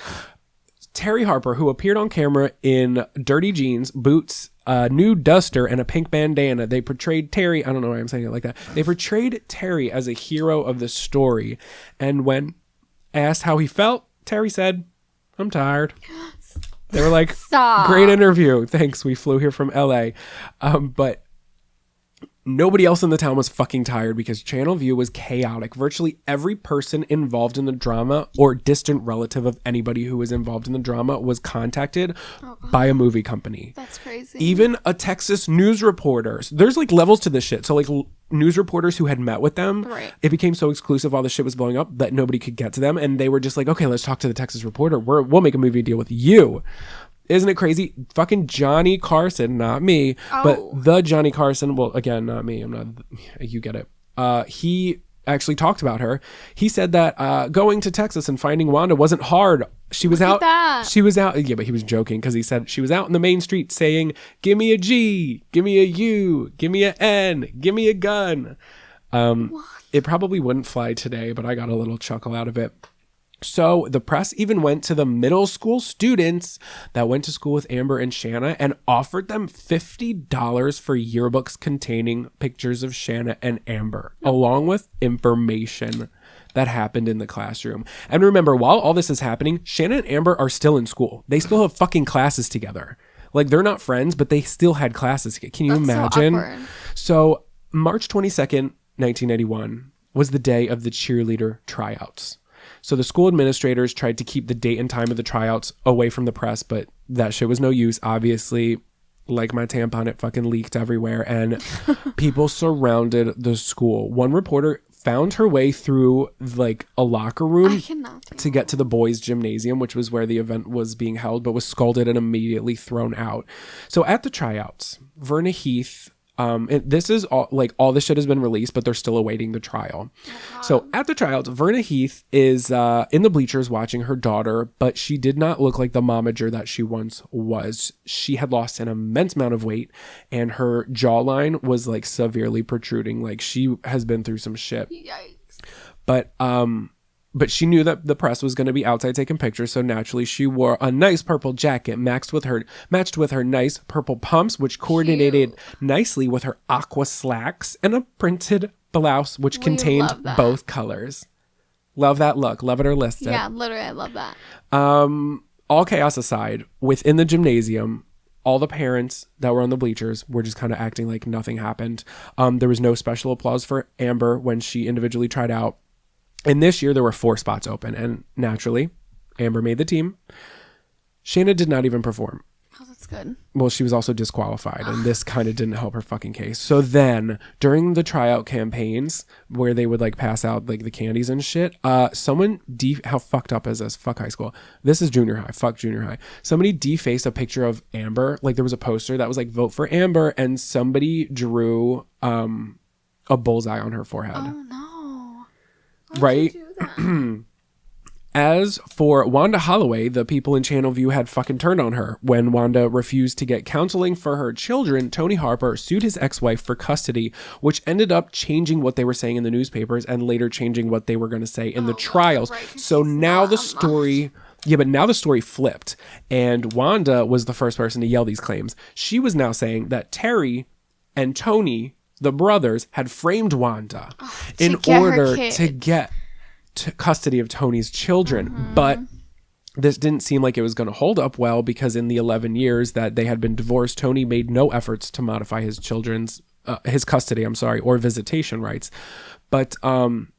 Terry Harper, who appeared on camera in dirty jeans, boots, a new duster, and a pink bandana. They portrayed Terry, I don't know why I'm saying it like that. They portrayed Terry as a hero of the story. And when asked how he felt, Terry said, "I'm tired." They were like, Stop. Great interview. Thanks. We flew here from LA. But nobody else in the town was fucking tired because Channelview was chaotic. Virtually every person involved in the drama or distant relative of anybody who was involved in the drama was contacted by a movie company. That's crazy. Even a Texas news reporter. There's like levels to this shit. So like news reporters who had met with them, it became so exclusive while the shit was blowing up that nobody could get to them. And they were just like, okay, let's talk to the Texas reporter. We'll make a movie deal with you. Isn't it crazy? Fucking Johnny Carson, not me, but the Johnny Carson. Well, again, not me. I'm not. You get it. He actually talked about her. He said that going to Texas and finding Wanda wasn't hard. She was out. She was out. Yeah, but he was joking because he said she was out in the main street saying, "Give me a G, give me a U, give me a N, give me a gun." It probably wouldn't fly today, but I got a little chuckle out of it. So the press even went to the middle school students that went to school with Amber and Shanna and offered them $50 for yearbooks containing pictures of Shanna and Amber, along with information that happened in the classroom. And remember, while all this is happening, Shanna and Amber are still in school. They still have fucking classes together. Like, they're not friends, but they still had classes. Can you imagine? So awkward. So March 22nd, 1991 was the day of the cheerleader tryouts. So the school administrators tried to keep the date and time of the tryouts away from the press, but that shit was no use. Obviously, like my tampon, it fucking leaked everywhere, and people surrounded the school. One reporter found her way through like a locker room to get to the boys' gymnasium, which was where the event was being held, but was scalded and immediately thrown out. So at the tryouts, Verna Heath, this is all this shit has been released, but they're still awaiting the trial. So at the tryouts, Verna Heath is in the bleachers watching her daughter, but she did not look like the momager that she once was. She had lost an immense amount of weight, and her jawline was like severely protruding. Like, she has been through some shit. Yikes. But she knew that the press was going to be outside taking pictures, so naturally she wore a nice purple jacket matched with her nice purple pumps, which coordinated nicely with her aqua slacks, and a printed blouse which contained both colors. Love that look. Love it or list it. Yeah, literally, I love that. All chaos aside, within the gymnasium, all the parents that were on the bleachers were just kind of acting like nothing happened. There was no special applause for Amber when she individually tried out. And this year, there were 4 spots open. And naturally, Amber made the team. Shanna did not even perform. Oh, that's good. Well, she was also disqualified. And this kind of didn't help her fucking case. So then, during the tryout campaigns, where they would like pass out like the candies and shit, someone, how fucked up is this? Fuck high school. This is junior high. Fuck junior high. Somebody defaced a picture of Amber. Like, there was a poster that was like, vote for Amber. And somebody drew a bullseye on her forehead. Oh, no. Right? As for Wanda Holloway, the people in Channelview had fucking turned on her. When Wanda refused to get counseling for her children, Tony Harper sued his ex-wife for custody, which ended up changing what they were saying in the newspapers and later changing what they were going to say in the trials. Right, so now the story... Yeah, but now the story flipped, and Wanda was the first person to yell these claims. She was now saying that Terry and Tony, the brothers, had framed Wanda in order to get custody of Tony's children. But this didn't seem like it was going to hold up well, because in the 11 years that they had been divorced, Tony made no efforts to modify his custody, or visitation rights. But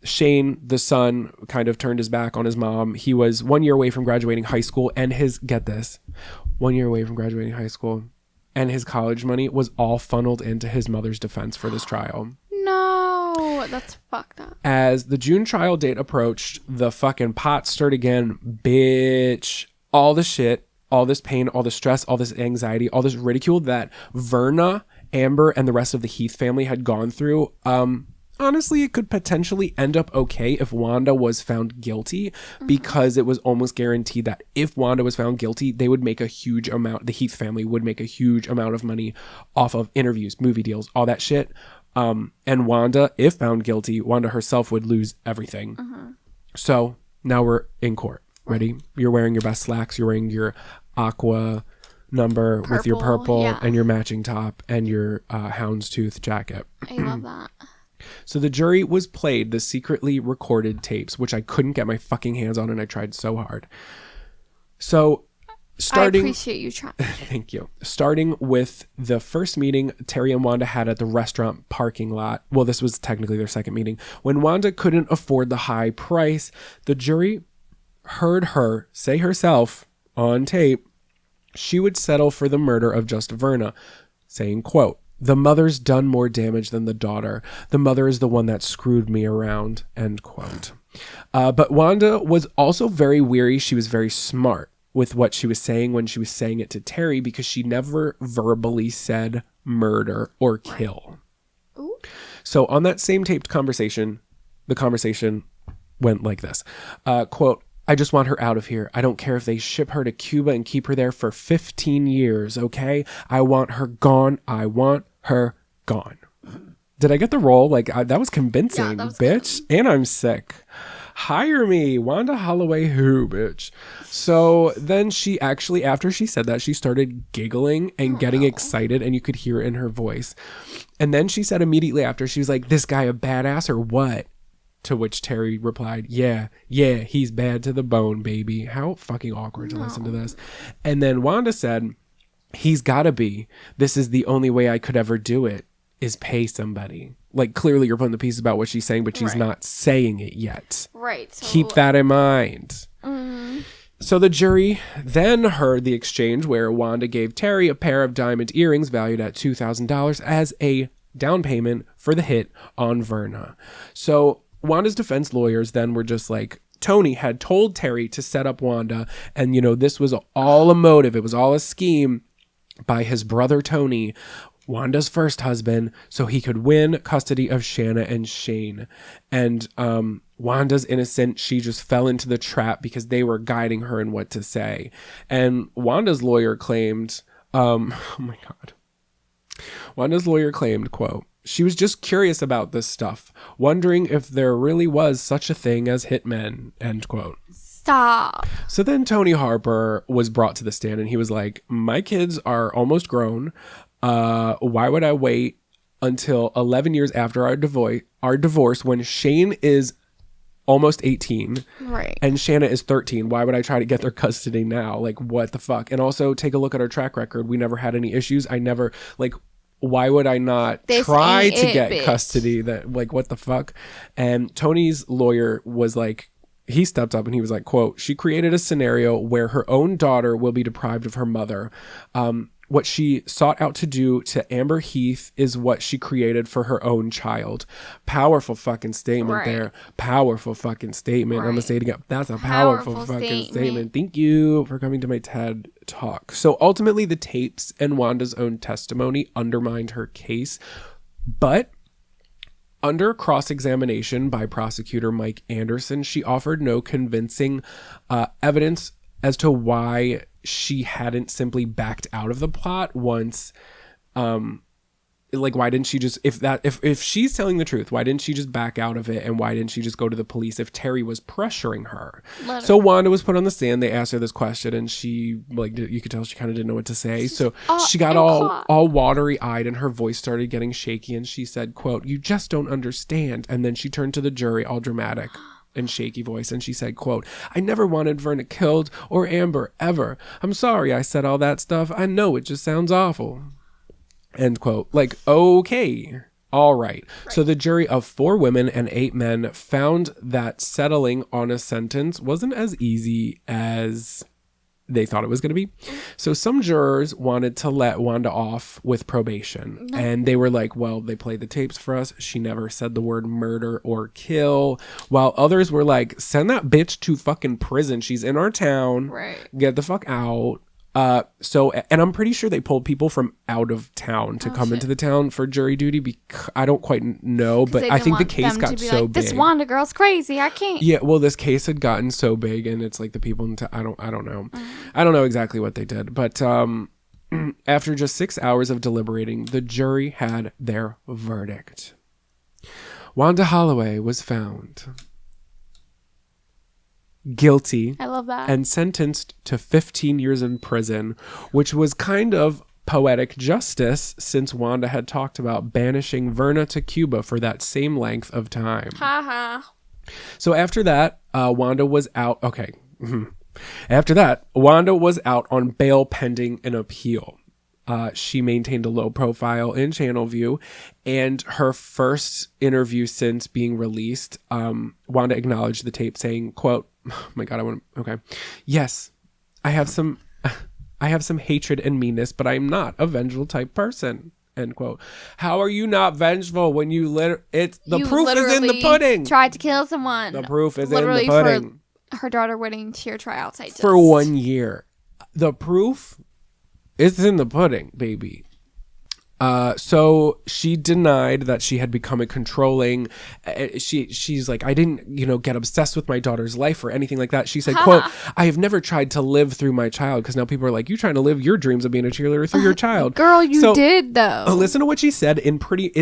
Shane, the son, kind of turned his back on his mom. He was 1 year away from graduating high school, and 1 year away from graduating high school, and his college money was all funneled into his mother's defense for this trial. No, that's fucked up. As the June trial date approached, the fucking pot stirred again. Bitch. All the shit, all this pain, all the stress, all this anxiety, all this ridicule that Verna, Amber, and the rest of the Heath family had gone through, honestly, it could potentially end up okay if Wanda was found guilty, because it was almost guaranteed that if Wanda was found guilty, they would make a huge amount, the Heath family would make a huge amount of money off of interviews, movie deals, all that shit. And Wanda, if found guilty, Wanda herself would lose everything. So now we're in court. Ready? You're wearing your best slacks. You're wearing your aqua number with your purple and your matching top and your houndstooth jacket. I love that. So the jury was played the secretly recorded tapes, which I couldn't get my fucking hands on, and I tried so hard. So starting... I appreciate you trying. Thank you. Starting with the first meeting Terry and Wanda had at the restaurant parking lot. Well, this was technically their second meeting. When Wanda couldn't afford the high price, the jury heard her say herself on tape she would settle for the murder of just Verna, saying, quote, "The mother's done more damage than the daughter. The mother is the one that screwed me around," end quote. But Wanda was also very weary. She was very smart with what she was saying when she was saying it to Terry, because she never verbally said murder or kill. Ooh. So on that same taped conversation, the conversation went like this. Quote, "I just want her out of here. I don't care if they ship her to Cuba and keep her there for 15 years, okay? I want her gone. I want her gone." Did I get the role? That was convincing, that was bitch. Good. And I'm sick. Hire me. Wanda Holloway who, bitch? So then she actually, after she said that, she started giggling and getting excited, and you could hear it in her voice. And then she said immediately after, she was like, "This guy a badass or what?" To which Terry replied, yeah, he's bad to the bone, baby." How fucking awkward to listen to this. And then Wanda said, "He's gotta be. This is the only way I could ever do it, is pay somebody." Like, clearly you're putting the piece about what she's saying, but she's not saying it yet. Right. So keep that in mind. So the jury then heard the exchange where Wanda gave Terry a pair of diamond earrings valued at $2,000 as a down payment for the hit on Verna. So Wanda's defense lawyers then were just like, Tony had told Terry to set up Wanda, and this was all a motive. It was all a scheme by his brother Tony, Wanda's first husband, so he could win custody of Shanna and Shane. And Wanda's innocent. She just fell into the trap because they were guiding her in what to say. And Wanda's lawyer claimed, oh my God. Wanda's lawyer claimed, quote, "She was just curious about this stuff, wondering if there really was such a thing as hitmen," end quote. Stop. So then Tony Harper was brought to the stand, and he was like, "My kids are almost grown. Why would I wait until 11 years after our divorce when Shane is almost 18 and Shanna is 13? Why would I try to get their custody now? Like, what the fuck? And also take a look at our track record. We never had any issues. Why would I not try to get custody? What the fuck?" And Tony's lawyer was like, he stepped up and he was like, quote, "She created a scenario where her own daughter will be deprived of her mother. What she sought out to do to Amber Heath is what she created for her own child." Powerful fucking statement there. Powerful fucking statement. I'm going to say it again. That's a powerful fucking statement. Thank you for coming to my TED Talk. So ultimately, the tapes and Wanda's own testimony undermined her case. But Under cross-examination by prosecutor Mike Anderson, she offered no convincing evidence as to why she hadn't simply backed out of the plot once. Like, why didn't she just, if she's telling the truth, why didn't she just back out of it? And why didn't she just go to the police if Terry was pressuring her? So Wanda was put on the stand. They asked her this question, and she, like, you could tell she kind of didn't know what to say. So she got all watery eyed, and her voice started getting shaky. And she said, quote, "You just don't understand." And then she turned to the jury, all dramatic and shaky voice, and she said, quote, "I never wanted Verna killed or Amber ever. I'm sorry I said all that stuff. I know it just sounds awful." End quote. Like, okay, all right. So the jury of 4 women and 8 men found that settling on a sentence wasn't as easy as they thought it was going to be. So some jurors wanted to let Wanda off with probation. And they were like, well, they played the tapes for us. She never said the word murder or kill. While others were like, send that bitch to fucking prison. She's in our town. Right. Get the fuck out. And I'm pretty sure they pulled people from out of town to come into the town for jury duty. Because I don't quite know, but I think the case got so big. This Wanda girl's crazy. I can't. Yeah, well, this case had gotten so big, and it's like the people in I don't know. I don't know exactly what they did, but after just 6 hours of deliberating, the jury had their verdict. Wanda Holloway was found guilty. I love that. And sentenced to 15 years in prison, which was kind of poetic justice since Wanda had talked about banishing Verna to Cuba for that same length of time. So after that, Wanda was out. Okay. After that, Wanda was out on bail pending an appeal. She maintained a low profile in Channelview, and her first interview since being released, Wanda acknowledged the tape saying, quote, "Oh my God, yes, I have some hatred and meanness, but I'm not a vengeful type person." End quote. How are you not vengeful when you the proof is in the pudding? Tried to kill someone. The proof is in the pudding. For her daughter winning cheer tryouts. For 1 year. The proof is in the pudding, baby. So she denied that she had become a controlling. She's like, I didn't, get obsessed with my daughter's life or anything like that. She said, quote, "I have never tried to live through my child." Because now people are like, you trying to live your dreams of being a cheerleader through your child. Girl, you did though. Listen to what she said in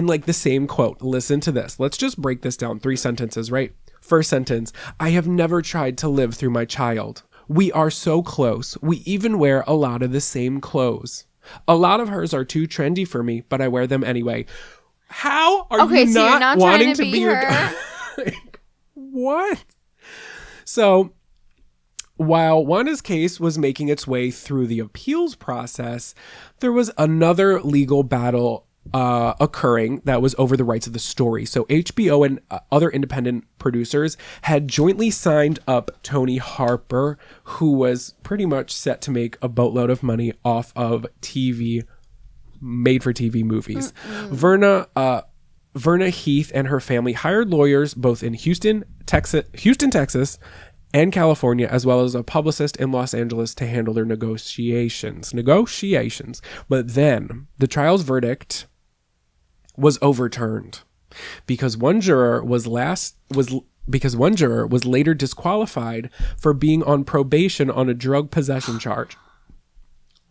like the same quote. Listen to this. Let's just break this down. 3 sentences, right? First sentence. "I have never tried to live through my child. We are so close. We even wear a lot of the same clothes. A lot of hers are too trendy for me, but I wear them anyway." How are you so you're not wanting trying to be her? Like, what? So while Wanda's case was making its way through the appeals process, there was another legal battle occurring that was over the rights of the story. So HBO and other independent producers had jointly signed up Tony Harper, who was pretty much set to make a boatload of money off of made-for-TV movies. Verna Heath and her family hired lawyers both in Houston, Texas, and California, as well as a publicist in Los Angeles to handle their negotiations. But then the trial's verdict was overturned because one juror was later disqualified for being on probation on a drug possession charge,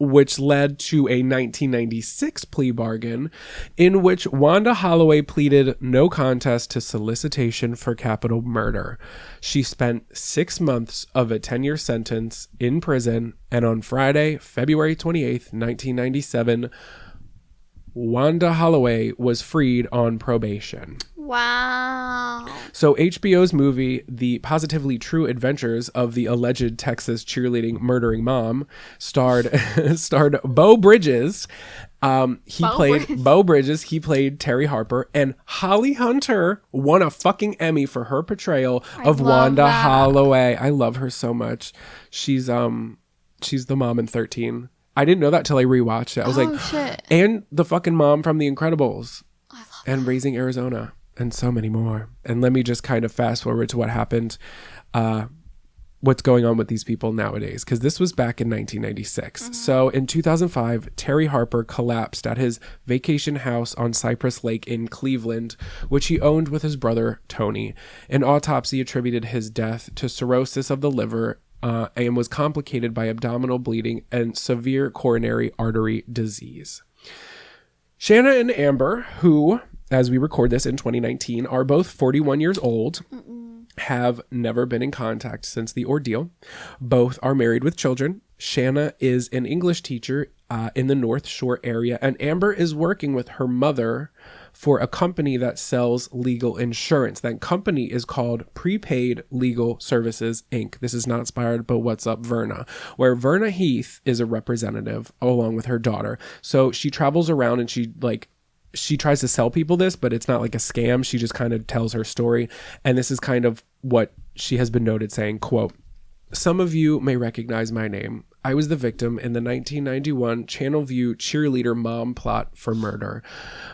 which led to a 1996 plea bargain in which Wanda Holloway pleaded no contest to solicitation for capital murder. She spent 6 months of a 10-year sentence in prison, and on Friday, February 28th, 1997, Wanda Holloway was freed on probation. Wow. So HBO's movie, The Positively True Adventures of the Alleged Texas Cheerleading Murdering Mom, starred Beau Bridges. Beau Bridges. He played Terry Harper, and Holly Hunter won a fucking Emmy for her portrayal of Wanda Holloway. I love her so much. She's the mom in 13. I didn't know that till I rewatched it. I was like, shit. And the fucking mom from The Incredibles and Raising Arizona and so many more. And let me just kind of fast forward to what happened what's going on with these people nowadays, because this was back in 1996. So in 2005, Terry Harper collapsed at his vacation house on Cypress Lake in Cleveland, which he owned with his brother Tony. An autopsy attributed his death to cirrhosis of the liver and was complicated by abdominal bleeding and severe coronary artery disease. Shanna and Amber, who, as we record this in 2019, are both 41 years old, have never been in contact since the ordeal. Both are married with children. Shanna is an English teacher in the North Shore area, and Amber is working with her mother for a company that sells legal insurance. That company is called Prepaid Legal Services, Inc. This is not inspired by What's Up, Verna, where Verna Heath is a representative along with her daughter. So she travels around and she tries to sell people this, but it's not like a scam. She just kind of tells her story. And this is kind of what she has been noted saying, quote, "Some of you may recognize my name. I was the victim in the 1991 Channel View cheerleader mom plot for murder.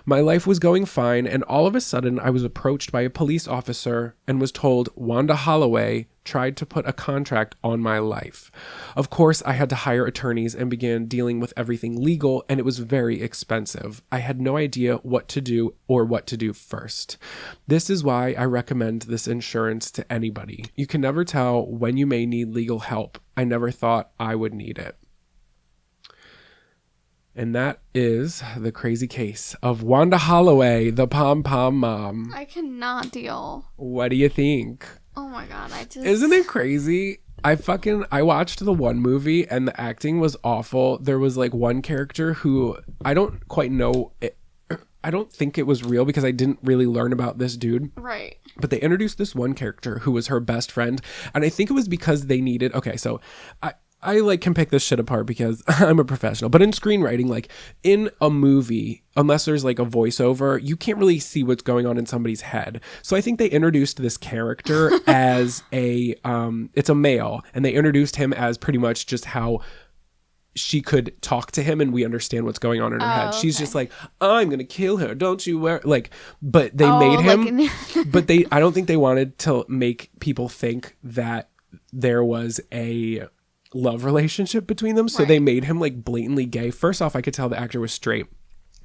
My life was going fine, and all of a sudden I was approached by a police officer and was told Wanda Holloway tried to put a contract on my life. Of course, I had to hire attorneys and began dealing with everything legal, and it was very expensive. I had no idea what to do or what to do first. This is why I recommend this insurance to anybody. You can never tell when you may need legal help. I never thought I would need it." And that is the crazy case of Wanda Holloway, the pom-pom mom. I cannot deal. What do you think? Oh my god, Isn't it crazy? I watched the one movie and the acting was awful. There was like one character who I don't quite know. I don't think it was real because I didn't really learn about this dude. Right. But they introduced this one character who was her best friend. And I think it was because they needed, okay, so I like can pick this shit apart because I'm a professional, but in screenwriting, like in a movie, unless there's like a voiceover, you can't really see what's going on in somebody's head. So I think they introduced this character as it's a male, and they introduced him as pretty much just how she could talk to him and we understand what's going on in her head. She's just like, I'm going to kill her. Don't you worry. Like, but they made him, but I don't think they wanted to make people think that there was a love relationship between them, so they made him like blatantly gay. First off, I could tell the actor was straight.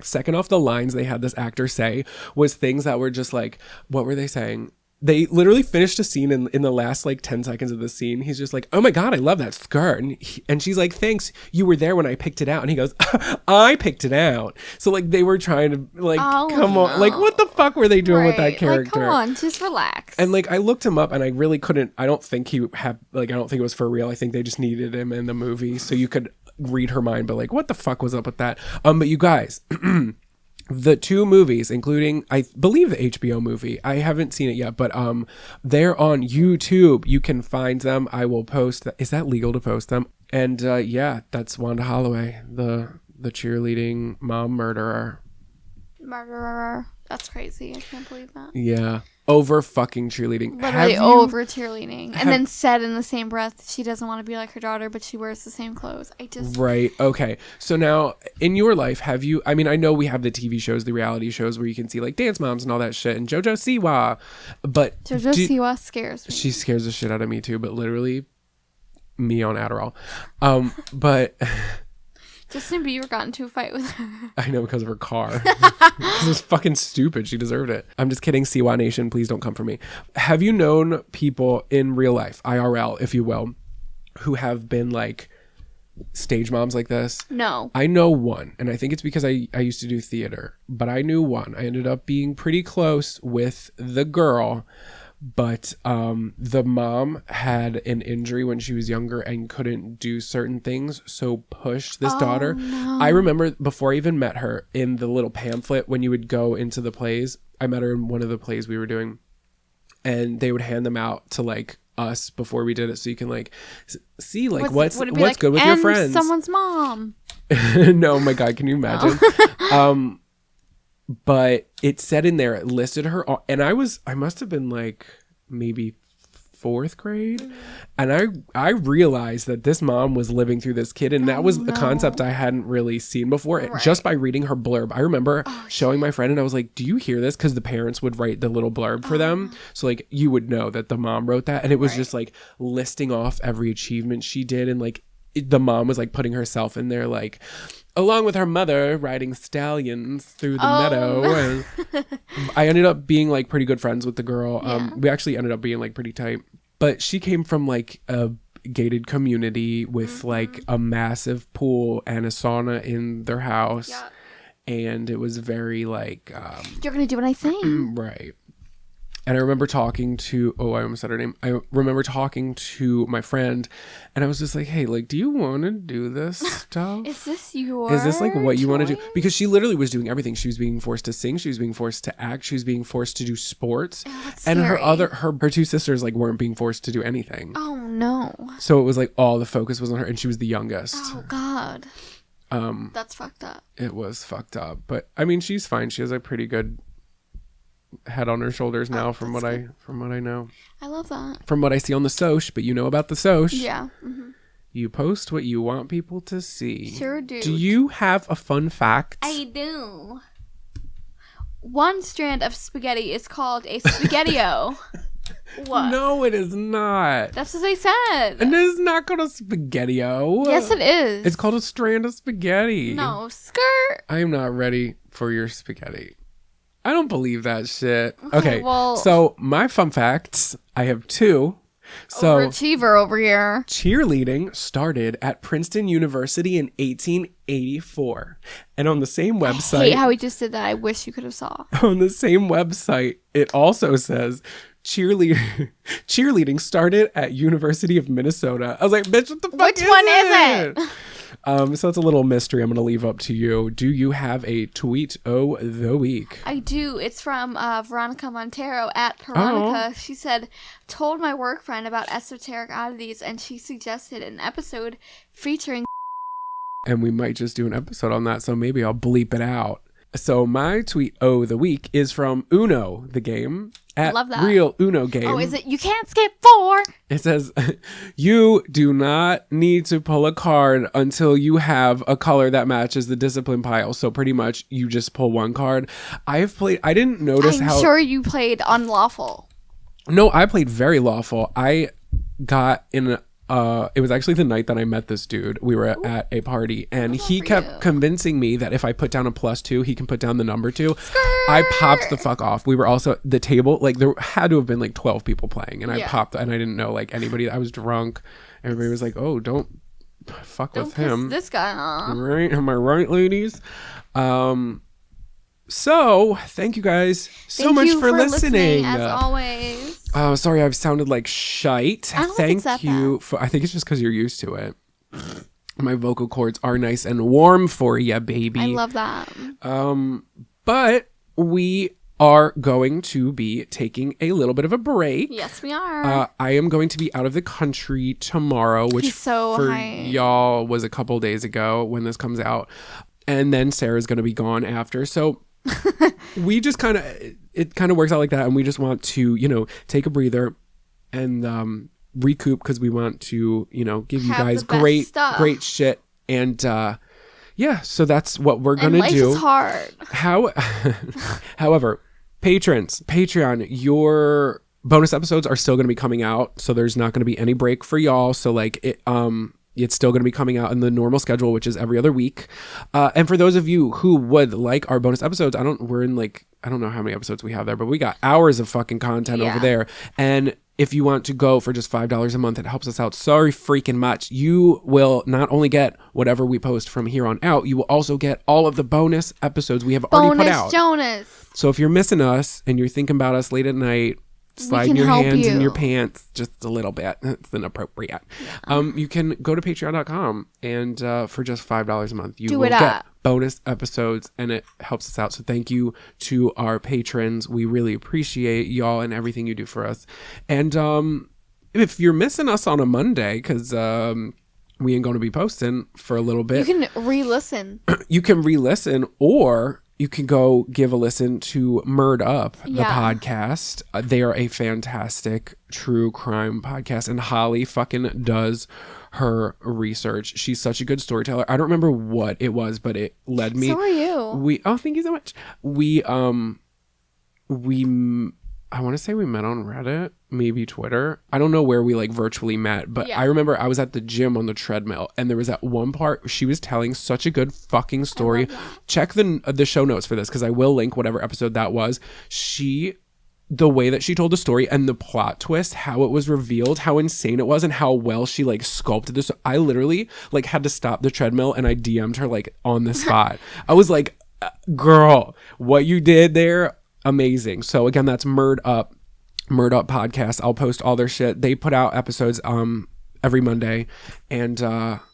Second off, the lines they had this actor say was things that were just like, what were they saying? They literally finished a scene in the last like 10 seconds of the scene. He's just like, oh my God, I love that skirt. And she's like, thanks, you were there when I picked it out. And he goes, I picked it out. So like they were trying to like, come on. Like what the fuck were they doing with that character? Like, come on, just relax. And like I looked him up and I really couldn't, I don't think he had, like I don't think it was for real. I think they just needed him in the movie so you could read her mind. But like what the fuck was up with that? But you guys... The two movies, including, I believe, the HBO movie. I haven't seen it yet, but they're on YouTube. You can find them. I will post. Is that legal to post them? And yeah, that's Wanda Holloway, the cheerleading mom murderer. That's crazy. I can't believe that. Yeah. Over fucking cheerleading. Literally over cheerleading. And then said in the same breath, she doesn't want to be like her daughter, but she wears the same clothes. Right. Okay. So now, in your life, have you... I mean, I know we have the TV shows, the reality shows, where you can see, like, Dance Moms and all that shit, and JoJo Siwa. But... JoJo Siwa scares me. She scares the shit out of me, too, but literally, me on Adderall. But... Justin Bieber got into a fight with her. I know, because of her car. It was fucking stupid. She deserved it. I'm just kidding, Siwa Nation. Please don't come for me. Have you known people in real life, IRL, if you will, who have been like stage moms like this? No. I know one, and I think it's because I used to do theater, but I knew one. I ended up being pretty close with the girl. But the mom had an injury when she was younger and couldn't do certain things, so pushed this daughter. No. I remember before I even met her, in the little pamphlet when you would go into the plays, I met her in one of the plays we were doing, and they would hand them out to like us before we did it, so you can like see like what's like, good with your friends. Someone's mom. No, my God, can you imagine? No. But it said in there, it listed her, and I must have been like maybe 4th grade, and I realized that this mom was living through this kid, and that was a concept I hadn't really seen before, just by reading her blurb. I remember showing my friend, and I was like, do you hear this? Because the parents would write the little blurb for them, so like you would know that the mom wrote that, and it was just like listing off every achievement she did, and like the mom was like putting herself in there, like along with her mother riding stallions through the meadow. And I ended up being like pretty good friends with the girl. We actually ended up being like pretty tight, but she came from like a gated community with like a massive pool and a sauna in their house. And it was very like you're gonna do what I think. Right. And I remember talking to, I almost said her name. I remember talking to my friend, and I was just like, hey, like, do you want to do this stuff? Is this like what you want to do? Because she literally was doing everything. She was being forced to sing. She was being forced to act. She was being forced to do sports. And her 2 sisters like weren't being forced to do anything. Oh no. So it was like all the focus was on her, and she was the youngest. Oh God. That's fucked up. It was fucked up. But I mean, she's fine. She has a pretty good head on her shoulders now, from what I know. I love that. From what I see on the soch, but you know about the soch. Yeah. You post what you want people to see. Sure do. Do you have a fun fact? I do. One strand of spaghetti is called a spaghettio. What? No, it is not. That's what they said. And it is not called a spaghettio. Yes, it is. It's called a strand of spaghetti. No, skirt. I am not ready for your spaghetti. I don't believe that shit. Okay, well, so my fun facts, I have 2. So overachiever over here. Cheerleading started at Princeton University in 1884. And on the same website... I hate how he just did that. I wish you could have saw. On the same website, it also says cheerleading started at University of Minnesota. I was like, bitch, what the fuck Which one is it? So it's a little mystery I'm going to leave up to you. Do you have a tweet of the week? I do. It's from Veronica Montero at Veronica. She said, told my work friend about Esoteric Oddities, and she suggested an episode featuring... And we might just do an episode on that, so maybe I'll bleep it out. So my tweet of the week is from Uno, the game. At Love that. Real Uno Game. Oh, is it? You can't skip 4. It says, you do not need to pull a card until you have a color that matches the discipline pile. So pretty much you just pull one card. I didn't notice I'm sure you played unlawful. No, I played very lawful. I got in it was actually the night that I met this dude. We were at a party, and he kept convincing me that if I put down a +2, he can put down the number 2. I popped the fuck off. We were also the table, like there had to have been like 12 people playing, and I popped, and I didn't know like anybody. I was drunk. Everybody was like, "Oh, don't fuck with him." This guy, right? Am I right, ladies? So thank you guys so much for listening. As always. Oh, sorry, I've sounded like shite. I don't think it's that bad. I think it's just because you're used to it. My vocal cords are nice and warm for you, baby. I love that. But we are going to be taking a little bit of a break. Yes, we are. I am going to be out of the country tomorrow, which for y'all was a couple days ago when this comes out. And then Sarah's going to be gone after. So we just it kind of works out like that. And we just want to, take a breather and recoup, because we want to, give you guys great shit. And so that's what we're going to do. Life is hard. However, patrons, Patreon, your bonus episodes are still going to be coming out. So there's not going to be any break for y'all. So like it's still going to be coming out in the normal schedule, which is every other week. And for those of you who would like our bonus episodes, I don't know how many episodes we have there, but we got hours of fucking content over there. And if you want to go for just $5 a month, it helps us out so freaking much. You will not only get whatever we post from here on out, you will also get all of the bonus episodes we have already put out. Jonas. So if you're missing us and you're thinking about us late at night, sliding your hands in your pants just a little bit, it's inappropriate. You can go to patreon.com, and for just $5 a month you will get bonus episodes, and it helps us out. So thank you to our patrons. We really appreciate y'all and everything you do for us. And if you're missing us on a Monday, because we ain't going to be posting for a little bit, you can re-listen. You can re-listen, or you can go give a listen to Murd Up, the Yeah. podcast. They are a fantastic true crime podcast, and Holly fucking does her research. She's such a good storyteller. I don't remember what it was, but it led me. So are you. Thank you so much. I want to say we met on Reddit, maybe Twitter. I don't know where we like virtually met, but Yeah. I remember I was at the gym on the treadmill, and there was that one part she was telling such a good fucking story. Check the show notes for this because I will link whatever episode that was. The way that she told the story and the plot twist, how it was revealed, how insane it was, and how well she like sculpted this. I literally like had to stop the treadmill and I DM'd her like on the spot. I was like, girl, what you did there, amazing. So again, that's Murd Up podcast. I'll post all their shit. They put out episodes every Monday, and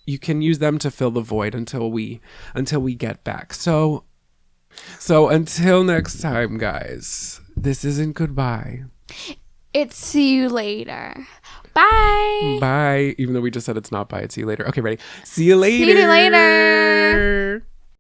you can use them to fill the void until we get back. So until next time, guys, this isn't goodbye. It's see you later. Bye. Bye. Even though we just said it's not bye, it's see you later. Okay, ready? See you later. See you later.